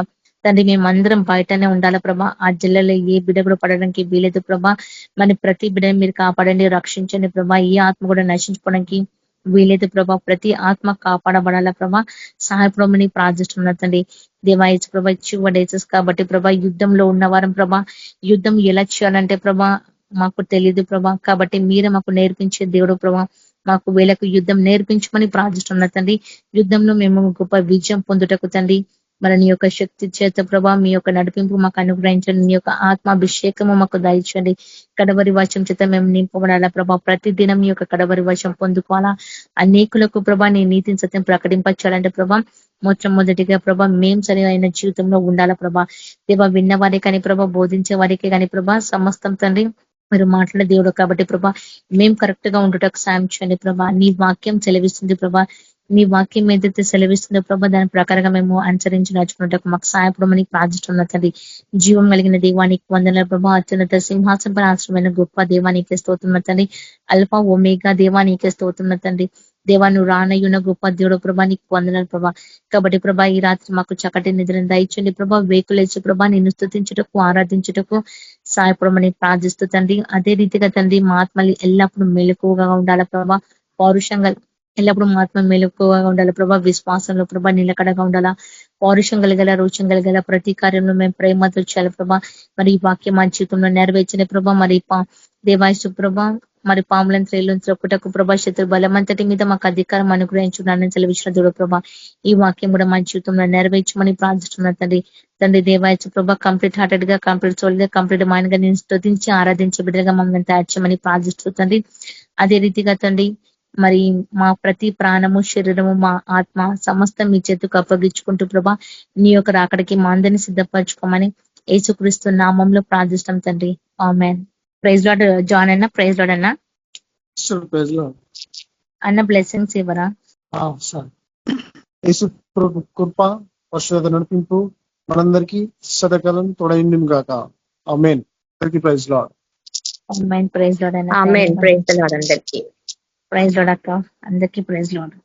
తండ్రి. మేమందరం బయటనే ఉండాలా ప్రభా. ఆ జిల్లాలో ఏ బిడ్డ కూడా పడడానికి వీలేదు ప్రభా. మన ప్రతి బిడ్డని మీరు కాపాడండి, రక్షించండి ప్రభా. ఏ ఆత్మ కూడా నశించుకోవడానికి వీలేదు ప్రభా. ప్రతి ఆత్మ కాపాడబడాలా ప్రభా. సహాయపడమని ప్రార్థిస్తున్నా తండ్రి. దేవాయచ ప్రభా చివడేసెస్ కాబట్టి ప్రభా యుద్ధంలో ఉన్నవారం ప్రభా యుద్ధం ఎలా చేయాలంటే ప్రభా మాకు తెలియదు ప్రభా. కాబట్టి మీరే మాకు నేర్పించే దేవుడు ప్రభా. మాకు వీళ్ళకు యుద్ధం నేర్పించమని ప్రార్థిస్తున్నా తండ్రి. యుద్ధంలో మేము గొప్ప విజయం పొందుటకు తండ్రి మరి నీ యొక్క శక్తి చేత ప్రభా మీ యొక్క నడిపింపు మాకు అనుగ్రహించండి. నీ యొక్క ఆత్మాభిషేకము మాకు దయచండి. కడవరి వర్షం చేత మేము నింపబడాలా ప్రభా. ప్రతి దినం నీ యొక్క కడవరి వర్షం పొందుకోవాలా. అనేకులకు ప్రభా నీ నీతిని సత్యం ప్రకటించాలంటే ప్రభా మొట్టమొదటిగా ప్రభా మేం సరి అయిన జీవితంలో ఉండాలా ప్రభా. దేవా విన్న వారే కానీ ప్రభా, బోధించే వారికే కానీ ప్రభా సమస్తం తండ్రి మీరు మాట్లాడే దేవుడు కాబట్టి ప్రభా మేము కరెక్ట్ గా ఉండటకు సాయం చేయండి ప్రభా. నీ వాక్యం సెలవిస్తుంది ప్రభా. నీ వాక్యం ఏదైతే సెలవిస్తుందో ప్రభా దాని ప్రకారంగా మేము అనుసరించి నడుచుకున్నట్టు మాకు సహాయపడమని ప్రార్థిస్తున్నా తండ్రి. జీవం కలిగిన దేవానికి వందనాలు ప్రభా. అత్యున్నత సింహాసన ఆశ్రమైన గొప్ప దేవానికి స్తోత్రం తండ్రి. అల్ఫా ఒమేగా దేవానికి స్తోత్రం తండ్రి. దేవా నువ్వు రానయ్యున్న గొప్ప దేవుడు ప్రభా నీకు వందనాలు ప్రభా. కాబట్టి ప్రభా ఈ రాత్రి మాకు చక్కటి నిద్రను దయచండి ప్రభా. వేకులేచి ప్రభా నిన్ను స్తుతించుటకు, ఆరాధించుటకు సహాయపడమని ప్రార్థిస్తూ తండ్రి. అదే రీతిగా తండ్రి మా ఆత్మలు ఎల్లప్పుడూ మెలకువగా ఉండాలా ప్రభా. పౌరుషంగా ఎల్లప్పుడూ ఆత్మ మెలకువగా ఉండాలి ప్రభా. విశ్వాసంలో ప్రభా నిలకడగా ఉండాలా. పౌరుషం కలిగల, రోషం కలిగల ప్రతి కార్యంలో మేము ప్రేమతో చేయాలి ప్రభా. మరి ఈ వాక్యం మా జీవితంలో నెరవేర్చిన ప్రభా. మరి దేవాయసు ప్రభా మరి పాములను త్రేలను త్రొక్కుటకు ప్రభా శత్రు బలమంతటి మీద మాకు అధికారం అనుగ్రహించున్నానని సెలవిచ్చిన దేవుడు ప్రభా. ఈ వాక్యం కూడా మా జీవితంలో నెరవేర్చమని ప్రార్థిస్తున్నారు తండ్రి. తండ్రి దేవాయచు ప్రభా కంప్లీట్ హార్టెడ్ గా, కంప్లీట్ సోల్ గా, కంప్లీట్ మైండ్ గా నేను స్తుతించి ఆరాధించే బిడ్డగా మమ్మల్ని తయారు చేయమని ప్రార్థిస్తుంది. అదే రీతిగా తండ్రి మరి మా ప్రతి ప్రాణము, శరీరము, మా ఆత్మ సమస్తం మీ చేతుకు అప్పగించుకుంటూ ప్రభా నీ యొక్క రాకడికి మా అందరినీ సిద్ధపరచుకోమని యేసుక్రీస్తు నామంలో ప్రార్థిస్తాం తండ్రి. ఆమేన్. Praise Lord. జాన్ అన్న ప్రైజ్ లార్డ్ అన్న. అన్న బ్లెస్సింగ్స్ ఇవ్వరా? యేసు కృప పరిశుద్ధ నడిపింపు మనందరికీ సదాకాలం తోడైండును గాక. ఆమేన్. Praise Lord. ఆమేన్. ప్రైజ్ లార్డ్ అన్న. ఆమేన్. ప్రైజ్ లార్డ్ అందరికీ. ప్రైజ్ లార్డ్ అక్క. అందరికీ ప్రైజ్ లార్డ్.